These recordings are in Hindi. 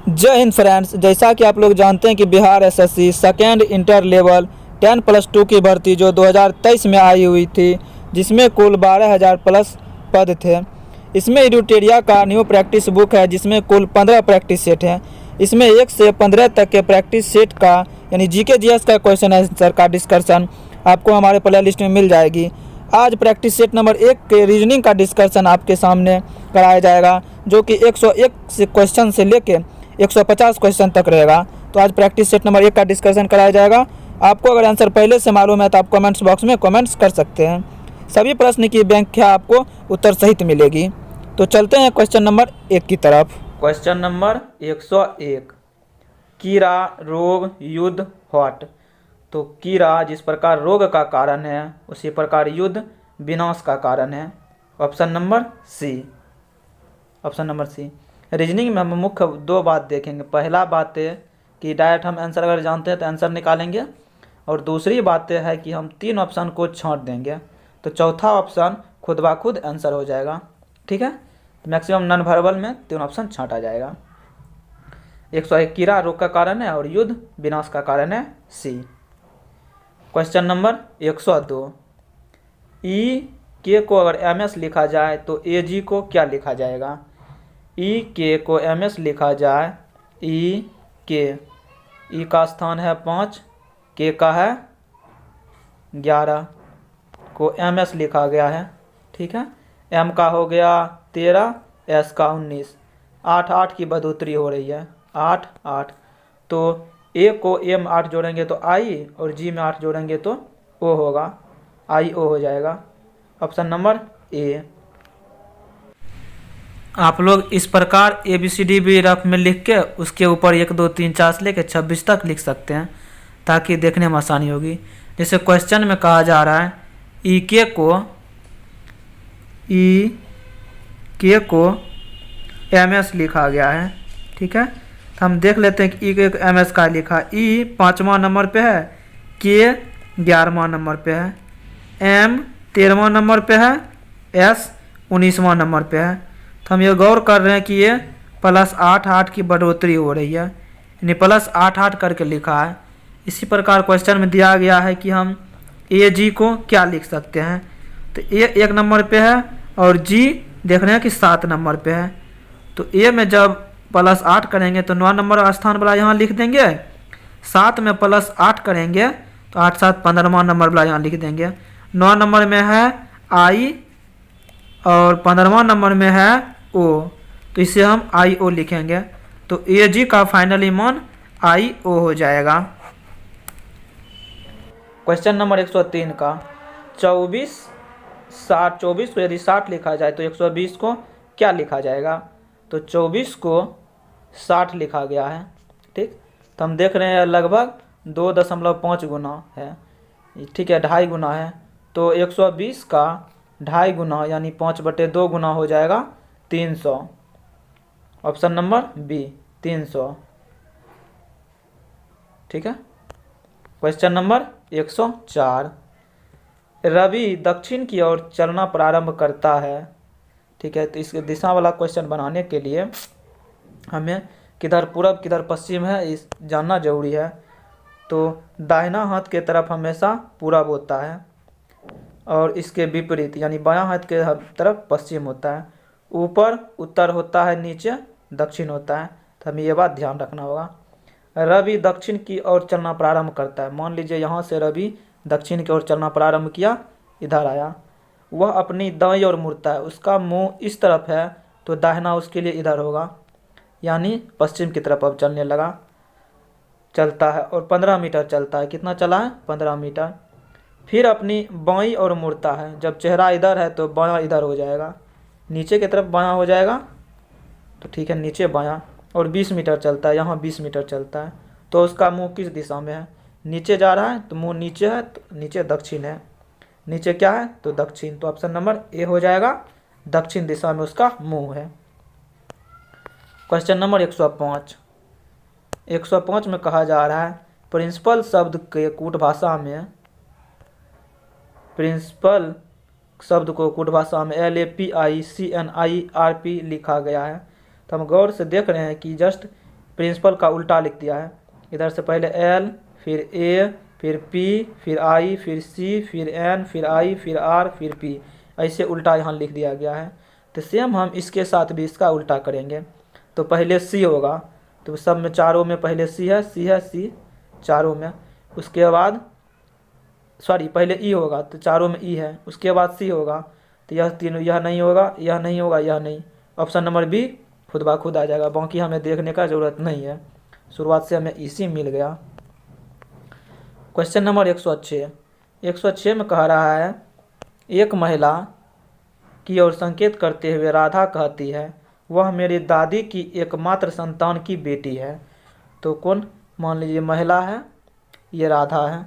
जय हिंद फ्रेंड्स, जैसा कि आप लोग जानते हैं कि Bihar SSC second inter level 10+2 की भर्ती जो 2023 में आई हुई थी, जिसमें कुल 12,000 प्लस पद थे। इसमें एडुटेरिया का न्यू प्रैक्टिस बुक है, जिसमें कुल 15 प्रैक्टिस सेट हैं। इसमें 1 से 15 तक के प्रैक्टिस सेट का यानी जीके जीएस का क्वेश्चन आंसर का डिस्कशन आपको हमारे प्ले लिस्ट में मिल जाएगी। आज प्रैक्टिस सेट नंबर 1 के रीजनिंग का डिस्कशन आपके सामने कराया जाएगा, जो कि 101 से क्वेश्चन से लेके 150 क्वेश्चन तक रहेगा। तो आज प्रैक्टिस सेट नंबर 1 का डिस्कशन कराया जाएगा। आपको अगर आंसर पहले से मालूम है तो आप कमेंट्स बॉक्स में कमेंट्स कर सकते हैं। सभी प्रश्न की व्याख्या आपको उत्तर सहित मिलेगी। तो चलते हैं क्वेश्चन नंबर 1 की तरफ। क्वेश्चन नंबर 101, कीड़ा रोग युद्ध हॉट। तो कीड़ा जिस प्रकार रोग का कारण है, उसी प्रकार युद्ध विनाश का कारण है। ऑप्शन नंबर सी। रीजनिंग में हम मुख्य 2 बात देखेंगे। पहला बात है कि डायरेक्ट हम आंसर अगर जानते हैं तो आंसर निकालेंगे, और दूसरी बात है कि हम 3 ऑप्शन को छांट देंगे, तो चौथा ऑप्शन खुद ब खुद आंसर हो जाएगा। ठीक है, मैक्सिमम नॉन वर्बल में 3 ऑप्शन छांटा जाएगा। 101 कीड़ा रोग का कारण है और युद्ध विनाश का कारण है सी। क्वेश्चन नंबर 102, ई के को अगर एम एस लिखा जाए तो ए जी को क्या लिखा जाएगा। ई के को एम एस लिखा जाए, ई के, ई का स्थान है 5, के का है 11 को एम एस लिखा गया है। ठीक है, एम का हो गया 13, एस का 19, 8 की बढ़ोतरी हो रही है, 8। तो ए को एम 8 जोड़ेंगे तो आई, और जी में 8 जोड़ेंगे तो ओ होगा, आई ओ हो जाएगा। Option number A. आप लोग इस प्रकार ABCD भी रफ में लिख के उसके ऊपर 1 2 3 4 से लेकर 26 तक लिख सकते हैं, ताकि देखने में आसानी होगी। जैसे क्वेश्चन में कहा जा रहा है ई के को एम एस लिखा गया है। ठीक है, तो हम देख लेते हैं कि ई के एम एस का लिखा, ई 5वां नंबर पे है, के 11वां नंबर पे है, एम 13वां नंबर पे है, एस 19वां नंबर पे है। तो हम ये गौर कर रहे हैं कि ये +8 की बढ़ोतरी हो रही है, यानी +8 करके लिखा है। इसी प्रकार क्वेश्चन में दिया गया है कि हम ए जी को क्या लिख सकते हैं। तो ए 1 नंबर पे है और जी देख रहे हैं कि 7 नंबर पे है। तो ए में जब +8 करेंगे तो 9 नंबर स्थान वाला यहाँ लिख देंगे, 7 में +8 करेंगे तो 8 7 15वां नंबर वाला यहाँ लिख देंगे। 9 नंबर में है आई और 15वां नंबर में है ओ, तो इसे हम आई ओ लिखेंगे। तो ए जी का फाइनली मान आई ओ हो जाएगा। क्वेश्चन नंबर 103 का 24 को यदि 60 लिखा जाए तो 120 को क्या लिखा जाएगा। तो 24 को 60 लिखा गया है। ठीक, तो हम देख रहे हैं लगभग 2.5 गुना है। ठीक है, 2.5 गुना है। तो 120 का 2.5 गुना यानी 5/2 गुना हो जाएगा 300। Option number B 300। ठीक है, क्वेश्चन नंबर 104, रवि दक्षिण की ओर चलना प्रारंभ करता है। ठीक है, तो इस दिशा वाला क्वेश्चन बनाने के लिए हमें किधर पूरब किधर पश्चिम है इस जानना जरूरी है। तो दाहिना हाथ के तरफ हमेशा पूरब होता है और इसके विपरीत यानी बायां हाथ के तरफ पश्चिम होता है। ऊपर उत्तर होता है, नीचे दक्षिण होता है। तो हमें ये बात ध्यान रखना होगा। रवि दक्षिण की ओर चलना प्रारंभ करता है। मान लीजिए यहाँ से रवि दक्षिण की ओर चलना प्रारंभ किया, इधर आया, वह अपनी दाईं ओर मुड़ता है, उसका मुंह इस तरफ है तो दाहिना उसके लिए इधर होगा, यानी पश्चिम की तरफ अब चलने लगा, चलता है और 15 मीटर चलता है। कितना चला है? 15 मीटर। फिर अपनी बाईं ओर मुड़ता है, जब चेहरा इधर है तो बायां इधर हो जाएगा, नीचे की तरफ बायां हो जाएगा। तो ठीक है, नीचे बायां, और 20 मीटर चलता है, यहाँ 20 मीटर चलता है। तो उसका मुंह किस दिशा में है? नीचे जा रहा है तो मुंह नीचे है, तो नीचे दक्षिण है। नीचे क्या है? तो दक्षिण। तो ऑप्शन नंबर ए हो जाएगा, दक्षिण दिशा में उसका मुंह है। Question number 105। 105 में कहा जा रहा है प्रिंसिपल शब्द के कूट भाषा में, प्रिंसिपल शब्द को कूट भाषा में LAPICNIRP लिखा गया है। तो हम गौर से देख रहे हैं कि जस्ट प्रिंसिपल का उल्टा लिख दिया है। इधर से पहले एल, फिर ए, फिर पी, फिर आई, फिर सी, फिर एन, फिर आई, फिर आर, फिर पी, ऐसे उल्टा यहाँ लिख दिया गया है। तो सेम हम इसके साथ भी इसका उल्टा करेंगे। तो पहले सी होगा, तो सब में चारों में पहले सी है, सी है, सी चारों में। उसके बाद सॉरी पहले ई होगा, तो चारों में ई है। उसके बाद सी होगा, तो यह तीनों, यह नहीं होगा, यह नहीं होगा, यह नहीं। ऑप्शन नंबर बी खुद ब खुद आ जाएगा, बाकी हमें देखने का ज़रूरत नहीं है। शुरुआत से हमें इसी मिल गया। Question number 106। 106 में कह रहा है, एक महिला की ओर संकेत करते हुए राधा कहती है, वह मेरी दादी की एकमात्र संतान की बेटी है। तो कौन, मान लीजिए महिला है, ये राधा है,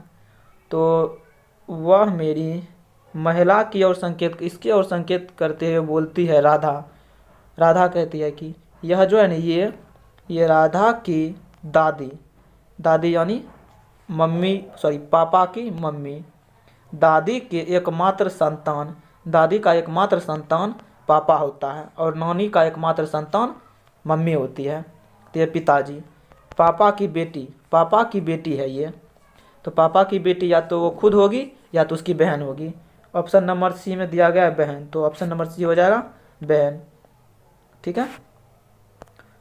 तो वह मेरी, महिला की ओर संकेत, इसके ओर संकेत करते हुए बोलती है राधा। राधा कहती है कि यह जो है ना, ये राधा की दादी, दादी यानी मम्मी, सॉरी पापा की मम्मी, दादी के एकमात्र संतान, दादी का एकमात्र संतान पापा होता है और नानी का एकमात्र संतान मम्मी होती है। तो ये पिताजी, पापा की बेटी है ये। तो पापा की बेटी या तो वो खुद होगी या तो उसकी बहन होगी। ऑप्शन नंबर सी में दिया गया है बहन, तो ऑप्शन नंबर सी हो जाएगा बहन। ठीक है।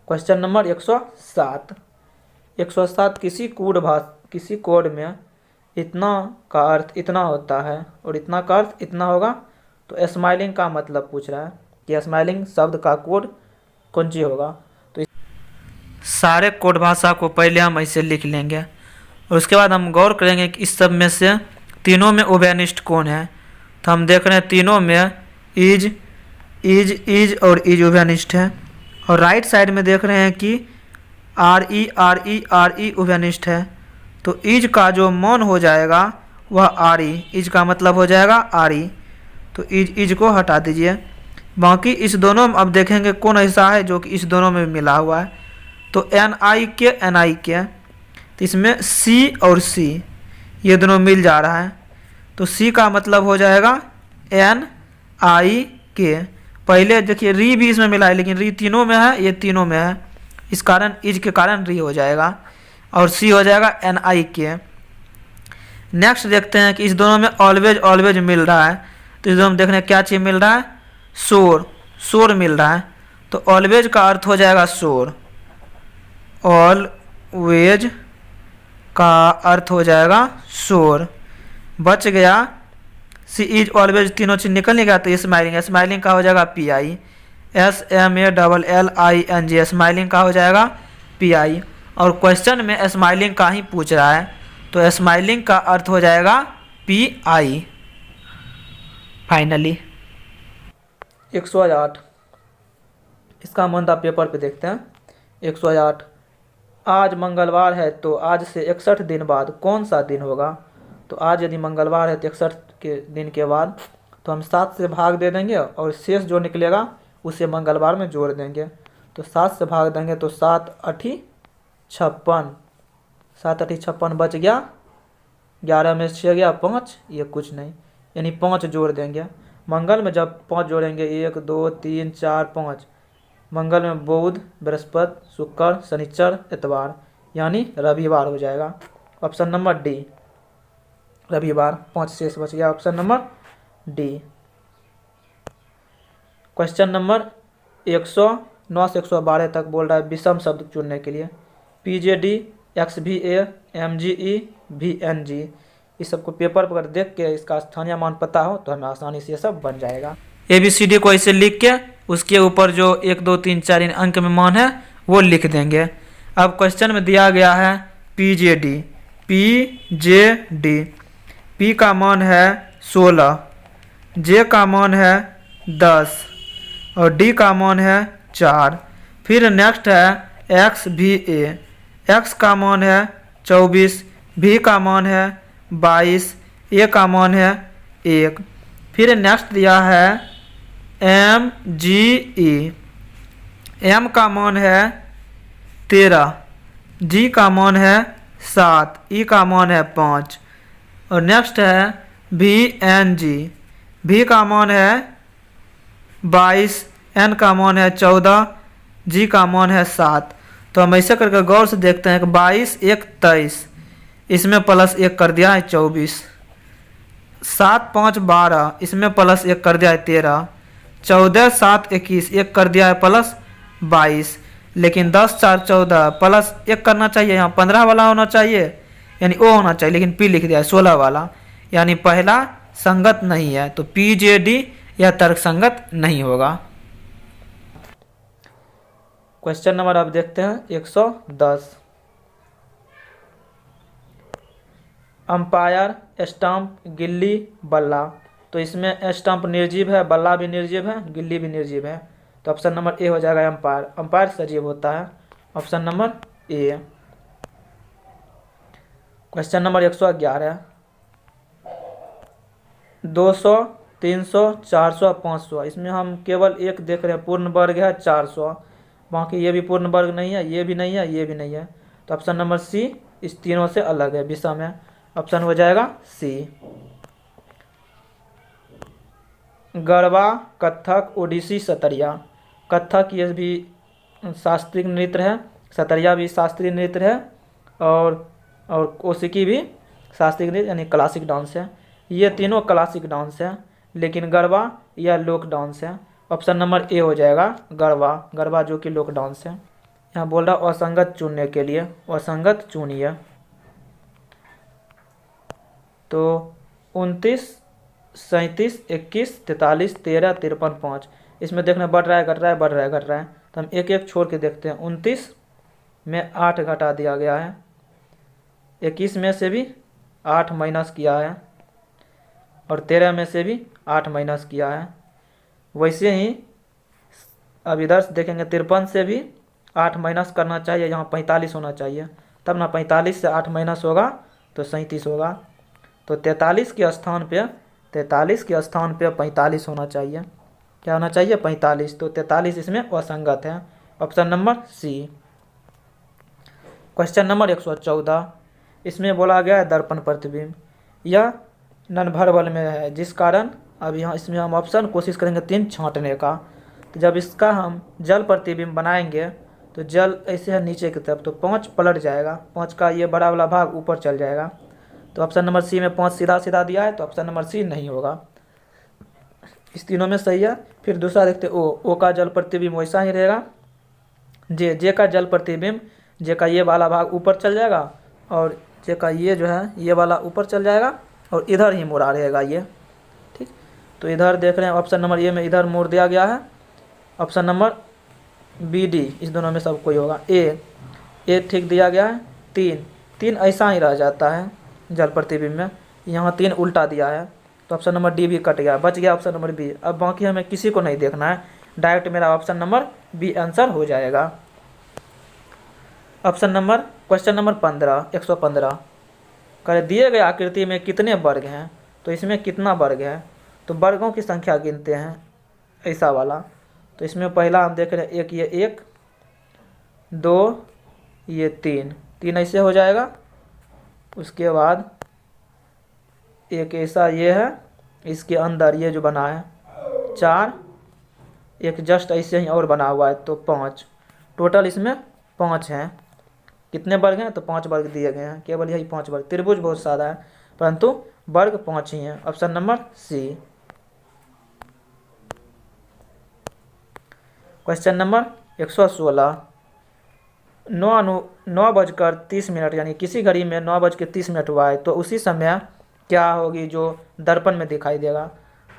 Question number 107। 107, किसी कोड में इतना का अर्थ इतना होता है और इतना का अर्थ इतना होगा। तो स्माइलिंग का मतलब पूछ रहा है कि स्माइलिंग शब्द का कोड कौन सी होगा। तो सारे कोड भाषा को पहले हम ऐसे लिख लेंगे और उसके बाद हम गौर करेंगे कि इस सब में से तीनों में उभयनिष्ठ कौन है। तो हम देख रहे हैं तीनों में इज और इज उभयनिष्ठ है, और राइट साइड में देख रहे हैं कि आर ई उभयनिष्ठ है। तो इज का जो मौन हो जाएगा वह आर ई, इज का मतलब हो जाएगा आर ई। तो इज को हटा दीजिए। बाकी इस दोनों में अब देखेंगे कौन ऐसा है जो कि इस दोनों में मिला हुआ है। तो एन आई के, तो इसमें सी और सी ये दोनों मिल जा रहा है। तो सी का मतलब हो जाएगा एन आई के। पहले देखिए री भी इसमें मिला है, लेकिन री तीनों में है, ये तीनों में है, इस कारण इज के कारण री हो जाएगा और सी हो जाएगा एन आई के। नेक्स्ट देखते हैं कि इस दोनों में ऑलवेज मिल रहा है। तो इस दोनों में देखने क्या चीज़ मिल रहा है, शोर मिल रहा है। तो ऑलवेज का अर्थ हो जाएगा शोर, ऑलवेज का अर्थ हो जाएगा शोर। बच गया सी इज ऑलवेज, तीनों चीज निकल नहीं गया। तो स्माइलिंग का हो जाएगा पी आई, SMALLING, स्माइलिंग का हो जाएगा पी आई। और क्वेश्चन में स्माइलिंग का ही पूछ रहा है, तो स्माइलिंग का अर्थ हो जाएगा पी आई। फाइनली 108, इसका मंदा पेपर पे देखते हैं। 108, आज मंगलवार है तो आज से 61 दिन बाद कौन सा दिन होगा। तो आज यदि मंगलवार है तो 61 के दिन के बाद, तो हम 7 से भाग दे देंगे और शेष जो निकलेगा उसे मंगलवार में जोड़ देंगे। तो 7 से भाग देंगे तो 7 8 56, 7 8 56 बच गया, 11 में 6 गया 5, ये कुछ नहीं, यानी 5 जोड़ देंगे। मंगल में जब 5 जोड़ेंगे 1 2 3 4 5, मंगल में बुध, बृहस्पति, शुक्र, शनिचर, इतवार, यानी रविवार हो जाएगा। ऑप्शन नंबर डी रविवार। 5 शेष बच गया, option number D. Question number 109 से 112 तक बोल रहा है विषम शब्द चुनने के लिए। PJD, XVA, MGE, VNG, इस सबको पेपर पर देख के इसका स्थानीय मान पता हो तो हमें आसानी से ये सब बन जाएगा। ABCD को ऐसे लिख के उसके ऊपर जो 1 2 3 4 इन अंक में मान है वो लिख देंगे। अब क्वेश्चन में दिया गया है PJD, P का मान है 16, J का मान है 10 और D का मान है 4। फिर नेक्स्ट है XVA, X का मान है 24, V का मान है 22, A का मान है 1। फिर नेक्स्ट दिया है MGE, M का मान है 13, G का मान है 7, E का मान है 5 और नेक्स्ट है VNG, V का मान है 22, N का मान है 14, G का मान है 7। तो हम ऐसे करके गौर से देखते हैं कि 22 1 23, इसमें प्लस 1 कर दिया है 24, 7 5 12, इसमें प्लस 1 कर दिया है 13, 14 7 21, 1 कर दिया है प्लस 22, लेकिन 10 4 14 प्लस 1 करना चाहिए, यहाँ 15 वाला होना चाहिए, यानी ओ होना चाहिए, लेकिन पी लिख दिया है 16 वाला, यानी पहला संगत नहीं है, तो पी जे डी यह तर्क संगत नहीं होगा। क्वेश्चन नंबर अब देखते हैं 110। अंपायर, स्टंप, गिल्ली, बल्ला। तो इसमें स्टंप निर्जीव है, बल्ला भी निर्जीव है, गिल्ली भी निर्जीव है, तो ऑप्शन नंबर ए हो जाएगा अंपायर। अंपायर सजीव होता है, option number A. Question number 111। 200, 300, 400, 500, इसमें हम केवल एक देख रहे हैं, पूर्ण वर्ग है 400, बाकी ये भी पूर्ण वर्ग नहीं है, ये भी नहीं है, ये भी नहीं है, तो ऑप्शन नंबर सी इस तीनों से अलग है, विषम है, ऑप्शन हो जाएगा सी। गरबा, कथक, ओडिसी, सतरिया। कथक ये भी शास्त्रीय नृत्य है, सतरिया भी शास्त्रीय नृत्य है, और कोशिकी भी शास्त्रीय नृत्य यानी क्लासिक डांस है। ये तीनों क्लासिक डांस है, लेकिन गरबा यह लोक डांस है, ऑप्शन नंबर ए हो जाएगा गरबा। गरबा जो कि लोक डांस है। यहाँ बोल रहा असंगत चुनने के लिए, असंगत चुनिए। तो 29, 37, 21, 43, 13, 53, 5, इसमें देखना बढ़ रहा है घट रहा है, बढ़ रहा है घट रहा है, तो हम एक एक छोड़ के देखते हैं। 29 में 8 घटा दिया गया है, 21 में से भी 8 माइनस किया है, और 13 में से भी 8 माइनस किया है। वैसे ही अब इधर से देखेंगे 53 से भी 8 माइनस करना चाहिए, यहाँ 45 होना चाहिए, तब ना 45 से 8 माइनस होगा तो 37 होगा, तो 43 के स्थान पे 45 होना चाहिए। क्या होना चाहिए? 45, तो 43 इसमें असंगत है, option number C. Question number 114, इसमें बोला गया है दर्पण प्रतिबिंब, यह नन भर में है, जिस कारण अब यहाँ इसमें हम ऑप्शन कोशिश करेंगे 3 छांटने का। तो जब इसका हम जल प्रतिबिंब बनाएंगे तो जल ऐसे है नीचे की तरफ, तो 5 पलट जाएगा, 5 का ये बड़ा वाला भाग ऊपर चल जाएगा, तो ऑप्शन नंबर सी में 5 सीधा सीधा दिया है, तो ऑप्शन नंबर सी नहीं होगा। इस तीनों में सही है। फिर दूसरा देखते ओ का जल प्रतिबिंब वैसा ही रहेगा, जे का जल प्रतिबिंब, जे का ये वाला भाग ऊपर चल जाएगा, और जे का ये जो है ये वाला ऊपर चल जाएगा, और इधर ही मुड़ा रहेगा ये, ठीक। तो इधर देख रहे हैं ऑप्शन नंबर ए में इधर मोड़ दिया गया है, ऑप्शन नंबर बी डी इस दोनों में सब कोई होगा। ए ठीक दिया गया है, 3 ऐसा ही रह जाता है जल प्रतिबिंब में, यहाँ 3 उल्टा दिया है, तो ऑप्शन नंबर डी भी कट गया, बच गया ऑप्शन नंबर बी। अब बाकी हमें किसी को नहीं देखना है, डायरेक्ट मेरा ऑप्शन नंबर बी आंसर हो जाएगा। क्वेश्चन नंबर 15, 115, कर दिए गए आकृति में कितने वर्ग हैं, तो इसमें कितना वर्ग है, तो वर्गों की संख्या गिनते हैं ऐसा वाला। तो इसमें पहला हम देख रहे हैं एक, ये 1 2 ये 3 ऐसे हो जाएगा। उसके बाद एक ऐसा ये है, इसके अंदर ये जो बना है 4, एक जस्ट ऐसे ही और बना हुआ है, तो 5, टोटल इसमें 5 हैं। कितने वर्ग हैं, तो 5 वर्ग दिए गए हैं, केवल यही 5 वर्ग। त्रिभुज बहुत सारा है, परंतु वर्ग 5 ही हैं, option number C. Question number 116, 9:30 यानी किसी घड़ी में 9:30 हुआ है, तो उसी समय क्या होगी जो दर्पण में दिखाई देगा।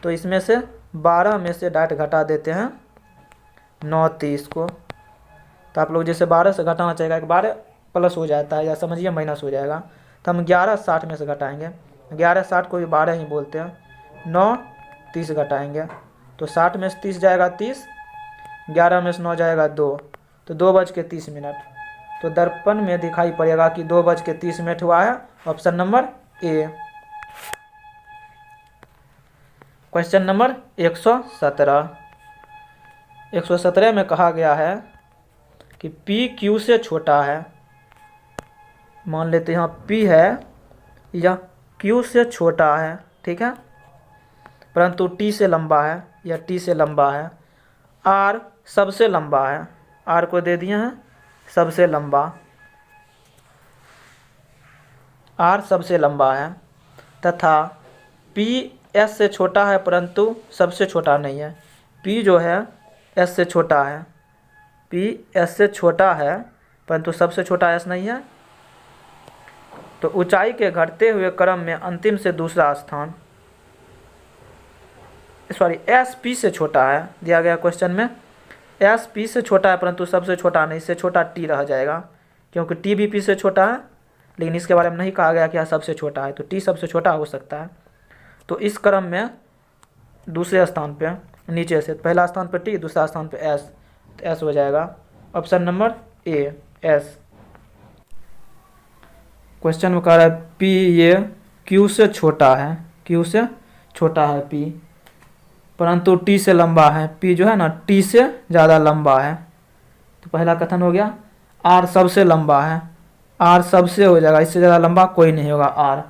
तो इसमें से 12 में से डायरेक्ट घटा देते हैं 9:30 को, तो आप लोग जैसे 12 से घटाना चाहिए, 12 प्लस हो जाता है, या समझिए माइनस हो जाएगा, तो हम 11:60 में से घटाएंगे, 11:60 को भी 12 ही बोलते हैं, 9:30 घटाएंगे, तो 60 में से 30 जाएगा 30, 11 में से 9 जाएगा 2, तो 2:30, तो दर्पण में दिखाई पड़ेगा कि 2:30 हुआ है, option number A. Question number 117 में कहा गया है कि P Q से छोटा है, मान लेते हैं यहाँ P है या Q से छोटा है, ठीक है, परंतु T से लंबा है या T से लंबा है, R सबसे लंबा है, R को दे दिए हैं सबसे लंबा, R सबसे लंबा है, तथा P S से छोटा है परंतु सबसे छोटा नहीं है। P जो है S से छोटा है, P S से छोटा है परंतु सबसे छोटा S नहीं है। तो ऊंचाई के घटते हुए क्रम में अंतिम से दूसरा स्थान, सॉरी S P से छोटा है, दिया गया क्वेश्चन में S P से छोटा है परंतु सबसे छोटा नहीं, इससे छोटा T रह जाएगा, क्योंकि T भी P से छोटा है, लेकिन इसके बारे में नहीं कहा गया कि यह सबसे छोटा है, तो T सबसे छोटा हो सकता है। तो इस क्रम में दूसरे स्थान पे नीचे से, पहला स्थान पे T, दूसरा स्थान पे S, तो S हो जाएगा option number A S। Question में कह रहा है P ये Q से छोटा है, Q से छोटा है P, परंतु T से लंबा है। P जो है ना T से ज़्यादा लंबा है, तो पहला कथन हो गया। R सबसे लंबा है, R सबसे हो जाएगा, इससे ज़्यादा लंबा कोई नहीं होगा, R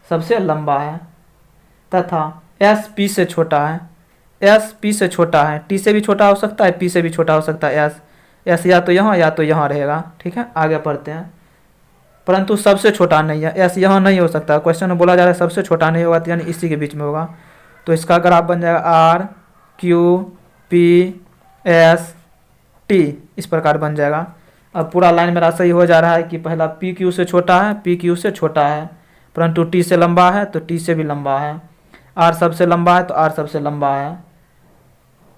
सबसे लंबा है, तथा S P से छोटा है, S P से छोटा है, T से भी छोटा हो सकता है, P से भी छोटा हो सकता है, S या तो यहाँ रहेगा, ठीक है। आगे पढ़ते हैं, परंतु सबसे छोटा नहीं है, S यहाँ नहीं हो सकता, क्वेश्चन में बोला जा रहा है सबसे छोटा नहीं होगा, तो यानी इसी के बीच में होगा, तो इसका ग्राफ बन जाएगा R Q P S T, इस प्रकार बन जाएगा। अब पूरा लाइन मेरा सही हो जा रहा है कि पहला P Q से छोटा है, P Q से छोटा है, परंतु T से लंबा है, तो T से भी लंबा है, R सबसे लंबा है, तो R सबसे लंबा है,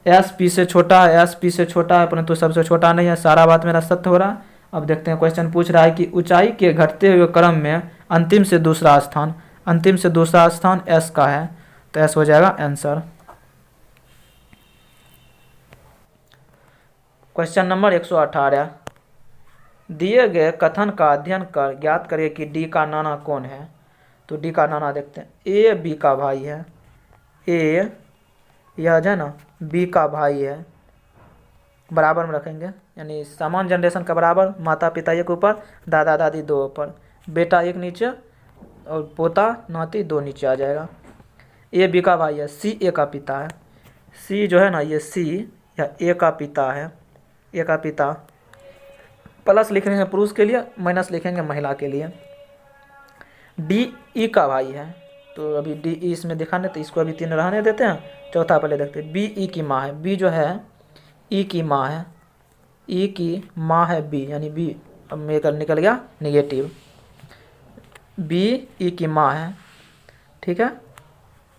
S P से छोटा है, S P से छोटा है, परंतु सबसे छोटा नहीं है, सारा बात मेरा सत्य हो रहा है। अब देखते हैं, क्वेश्चन पूछ रहा है कि ऊंचाई के घटते हुए क्रम में अंतिम से दूसरा स्थान, अंतिम से दूसरा स्थान S का है, तो S हो जाएगा आंसर। क्वेश्चन नंबर 118, दिए गए कथन का अध्ययन कर ज्ञात करें कि D का नाना कौन है। तो D का नाना देखते हैं, A B का भाई है, A यह जो है ना B का भाई है, बराबर में रखेंगे, यानी समान जनरेशन का बराबर, माता पिता एक ऊपर, दादा दादी दो ऊपर, बेटा एक नीचे और पोता नाती दो नीचे आ जाएगा। A B का भाई है, C A का पिता है, C जो है ना ये C या A का पिता है, A का पिता, प्लस लिख रहे हैं पुरुष के लिए, माइनस लिखेंगे महिला के लिए। D E का भाई है, तो अभी D E इसमें दिखाने, तो इसको अभी 3 रहने देते हैं, चौथा पहले देखते हैं। B E की माँ है, B जो है E की माँ है, E की माँ है B, यानी B अब मेरा निकल गया निगेटिव, B E की माँ है, ठीक है।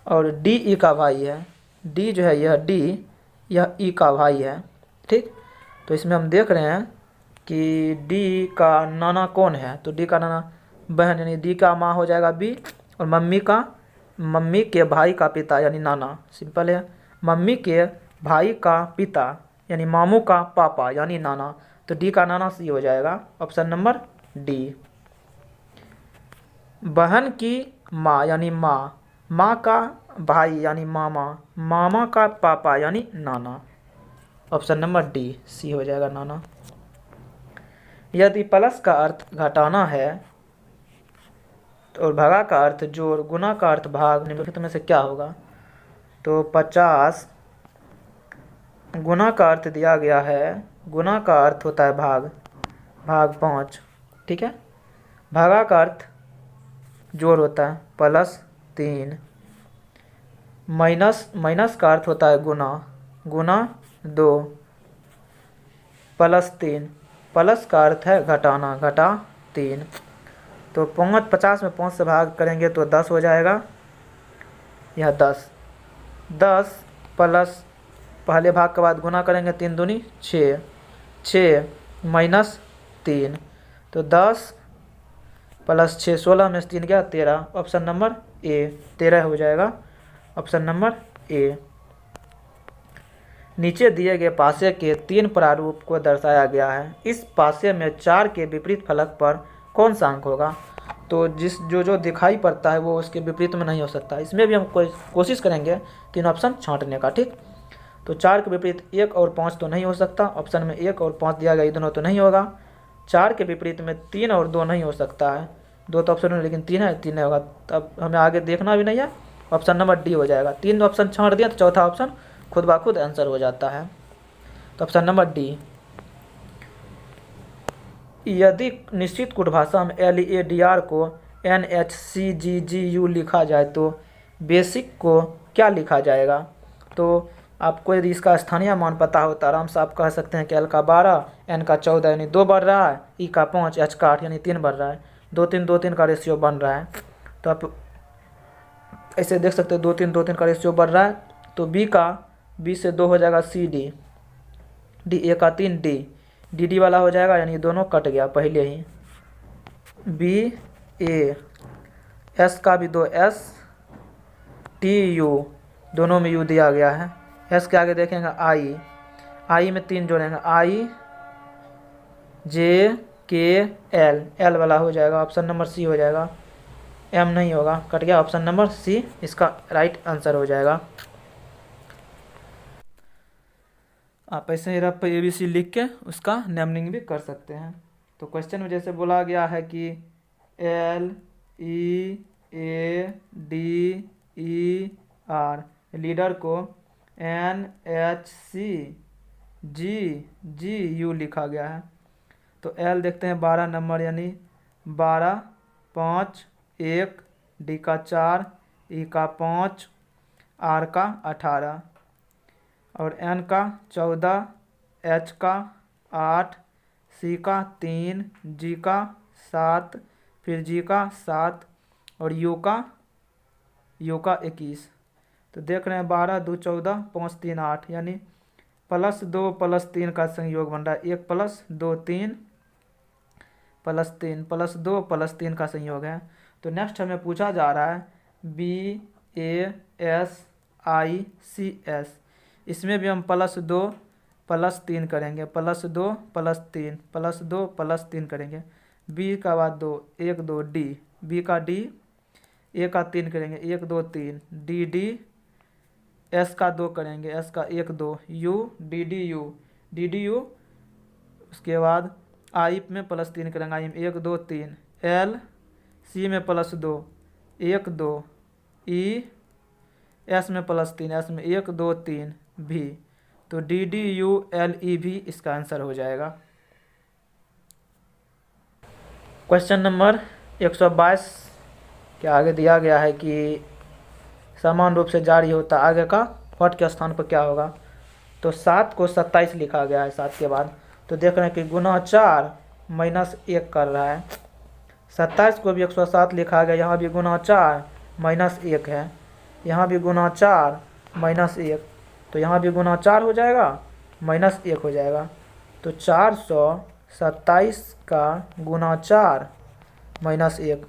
और D E का भाई है, D जो है यह D, यह E का भाई है, ठीक। तो इसमें हम देख रहे हैं कि D का नाना कौन है, तो D का नाना बहन, यानी D का माँ हो जाएगा B, और मम्मी के भाई का पिता यानी नाना, सिंपल है, मम्मी के भाई का पिता यानी मामू का पापा यानी नाना, तो D का नाना C हो जाएगा, ऑप्शन नंबर D। बहन की माँ यानी माँ का भाई यानी मामा का पापा यानी नाना, ऑप्शन नंबर D C हो जाएगा नाना। यदि प्लस का अर्थ घटाना है और भागा का अर्थ जोड़, गुना का अर्थ भाग, निम्नलिखित में से क्या होगा। तो 50 गुना का अर्थ दिया गया है, गुना का अर्थ होता है भाग 5, ठीक है। भागा का अर्थ जोड़ होता है +3, माइनस का अर्थ होता है गुना 2, +3, प्लस का अर्थ है घटाना, घटा 3। तो 50 में 5 से भाग करेंगे तो 10 हो जाएगा, यह 10 प्लस पहले भाग के बाद गुना करेंगे 3 दूनी 6, 6 माइनस 3, तो 10 प्लस 6 16 में से 3 गया 13, ऑप्शन नंबर A 13 हो जाएगा, ऑप्शन नंबर A। नीचे दिए गए पासे के 3 प्रारूप को दर्शाया गया है, इस पासे में 4 के विपरीत फलक पर कौन सा अंक होगा। तो जो दिखाई पड़ता है वो उसके विपरीत में नहीं हो सकता, इसमें भी हम कोशिश करेंगे 3 ऑप्शन छांटने का, ठीक। तो 4 के विपरीत 1 और 5 तो नहीं हो सकता, ऑप्शन में 1 और 5 दिया गया, ये दोनों तो नहीं होगा। 4 के विपरीत में 3 और 2 नहीं हो सकता है, 2 तो ऑप्शन में, लेकिन 3 है, 3 नहीं होगा, तब हमें आगे देखना भी नहीं है, ऑप्शन नंबर D हो जाएगा। 3 ऑप्शन छांट दिया तो चौथा ऑप्शन खुद ब खुद आंसर हो जाता है, तो ऑप्शन नंबर D। यदि निश्चित कूट भाषा में LEADR को NHCGGU लिखा जाए तो बेसिक को क्या लिखा जाएगा? तो आपको यदि इसका स्थानीय मान पता हो तो आराम से आप कह सकते हैं कि L का 12, N का 14 यानी 2 बढ़ रहा है, E का 5, H का 8 यानी 3 बढ़ रहा है, 2-3-2-3 का रेशियो बन रहा है। तो आप ऐसे देख सकते हैं 2-3-2-3 का रेशियो बढ़ रहा है। तो B से 2 हो जाएगा CD, D A का 3 D वाला हो जाएगा, यानी दोनों कट गया पहले ही। BA, S का भी 2 S, TU दोनों में U दिया गया है। S के आगे देखेंगे I में 3 जोड़ेंगे, I J K L वाला हो जाएगा, ऑप्शन नंबर C हो जाएगा। M नहीं होगा, कट गया, ऑप्शन नंबर C इसका राइट आंसर हो जाएगा। आप ऐसे ही रफ ABC लिख के उसका नेमनिंग भी कर सकते हैं। तो क्वेश्चन में जैसे बोला गया है कि LEADR लीडर को NHCGGU लिखा गया है। तो L देखते हैं 12 नंबर, यानी 12, 5, 1, D का 4, E का 5, R का 18 और N का 14, H का 8, C का 3, G का 7, फिर G का 7 और U का 21। तो देख रहे हैं 12, 2, 14, 5, 3, 8 यानी +2 + 3 का संयोग बन रहा है। 1 + 2 3 +3 +2 + 3 का संयोग है। तो नेक्स्ट हमें पूछा जा रहा है BASICS, इसमें भी हम +2 + 3 करेंगे, +2 + 3 +2 + 3 करेंगे। B का बाद 2, 1 2 D, B का D, A का 3 करेंगे, 1 2 3 DD, S का 2 करेंगे, S का 1 2 U, DDU, उसके बाद I में +3 करेंगे, I में 1 2 3 L, C में +2 1 2 E, S में +3, S में 1 2 3 V। तो DDULEV इसका आंसर हो जाएगा। क्वेश्चन नंबर 122 के आगे दिया गया है कि समान रूप से जारी होता आगे का व्हाट के स्थान पर क्या होगा। तो 7 को 27 लिखा गया है 7 के बाद। तो देख रहे हैं कि गुना 4 -1 कर रहा है। 27 को भी 107 लिखा गया, यहाँ भी गुना 4 -1 है, यहाँ भी गुना 4 -1, तो यहाँ भी गुना 4 हो जाएगा -1 हो जाएगा। तो 427 का गुना 4 -1,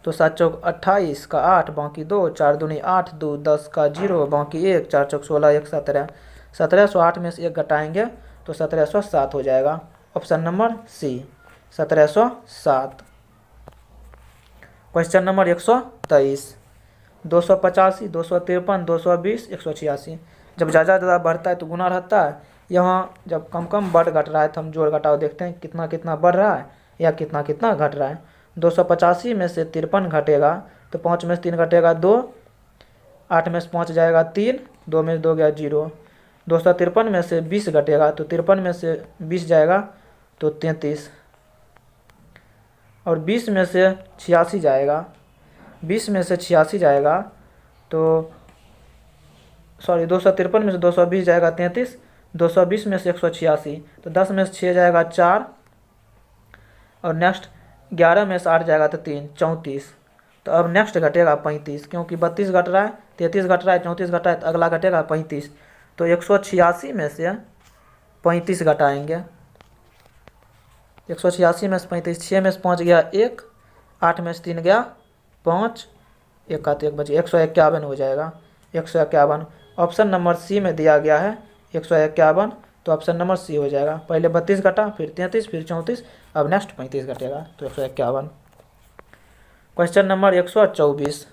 तो 7 चौक 28 का 8 बाकी 2, 4 दूनी 8 2 10 का 0 बाकी 1, 4 चौक 16 1 17, 1708 में से 1 घटाएंगे तो 1707 हो जाएगा। Option number C 1707। Question number 123, 285, 253, 220, 186। जब ज़्यादा बढ़ता है तो गुना रहता है, यहाँ जब कम बढ़ घट रहा है तो हम जोड़ घटाव देखते हैं कितना कितना बढ़ रहा है या कितना कितना घट रहा है। 285 में से 53 घटेगा तो 5 में से 3 घटेगा 2, 8 में से 5 जाएगा 3, 2 में से 2 गया 0। 253 में से 20 घटेगा तो 53 में से 20 जाएगा तो 33, और 20 में से 86 जाएगा, 20 में से 86 जाएगा तो 253 में से 220 जाएगा 33, 220 में से 186, तो 10 में से 6 जाएगा 4, और नेक्स्ट 11 में से 8 जाएगा तो 3, 34। तो अब नेक्स्ट घटेगा 35, क्योंकि 32 घट रहा है, 33 घट रहा है, 34 घट रहा है, तो अगला घटेगा 35। तो 186 में से 35 घटाएंगे, 186 में से 35, 6 में से 5 गया 1, 8 में से 3 गया 5, 1 का तो 1 बचे, 151 हो जाएगा। 151 ऑप्शन नंबर C में दिया गया है 151, तो ऑप्शन नंबर C हो जाएगा। पहले 32 घटा, फिर 33, फिर 34, अब नेक्स्ट 35 घटेगा तो 151। क्वेश्चन नंबर 124,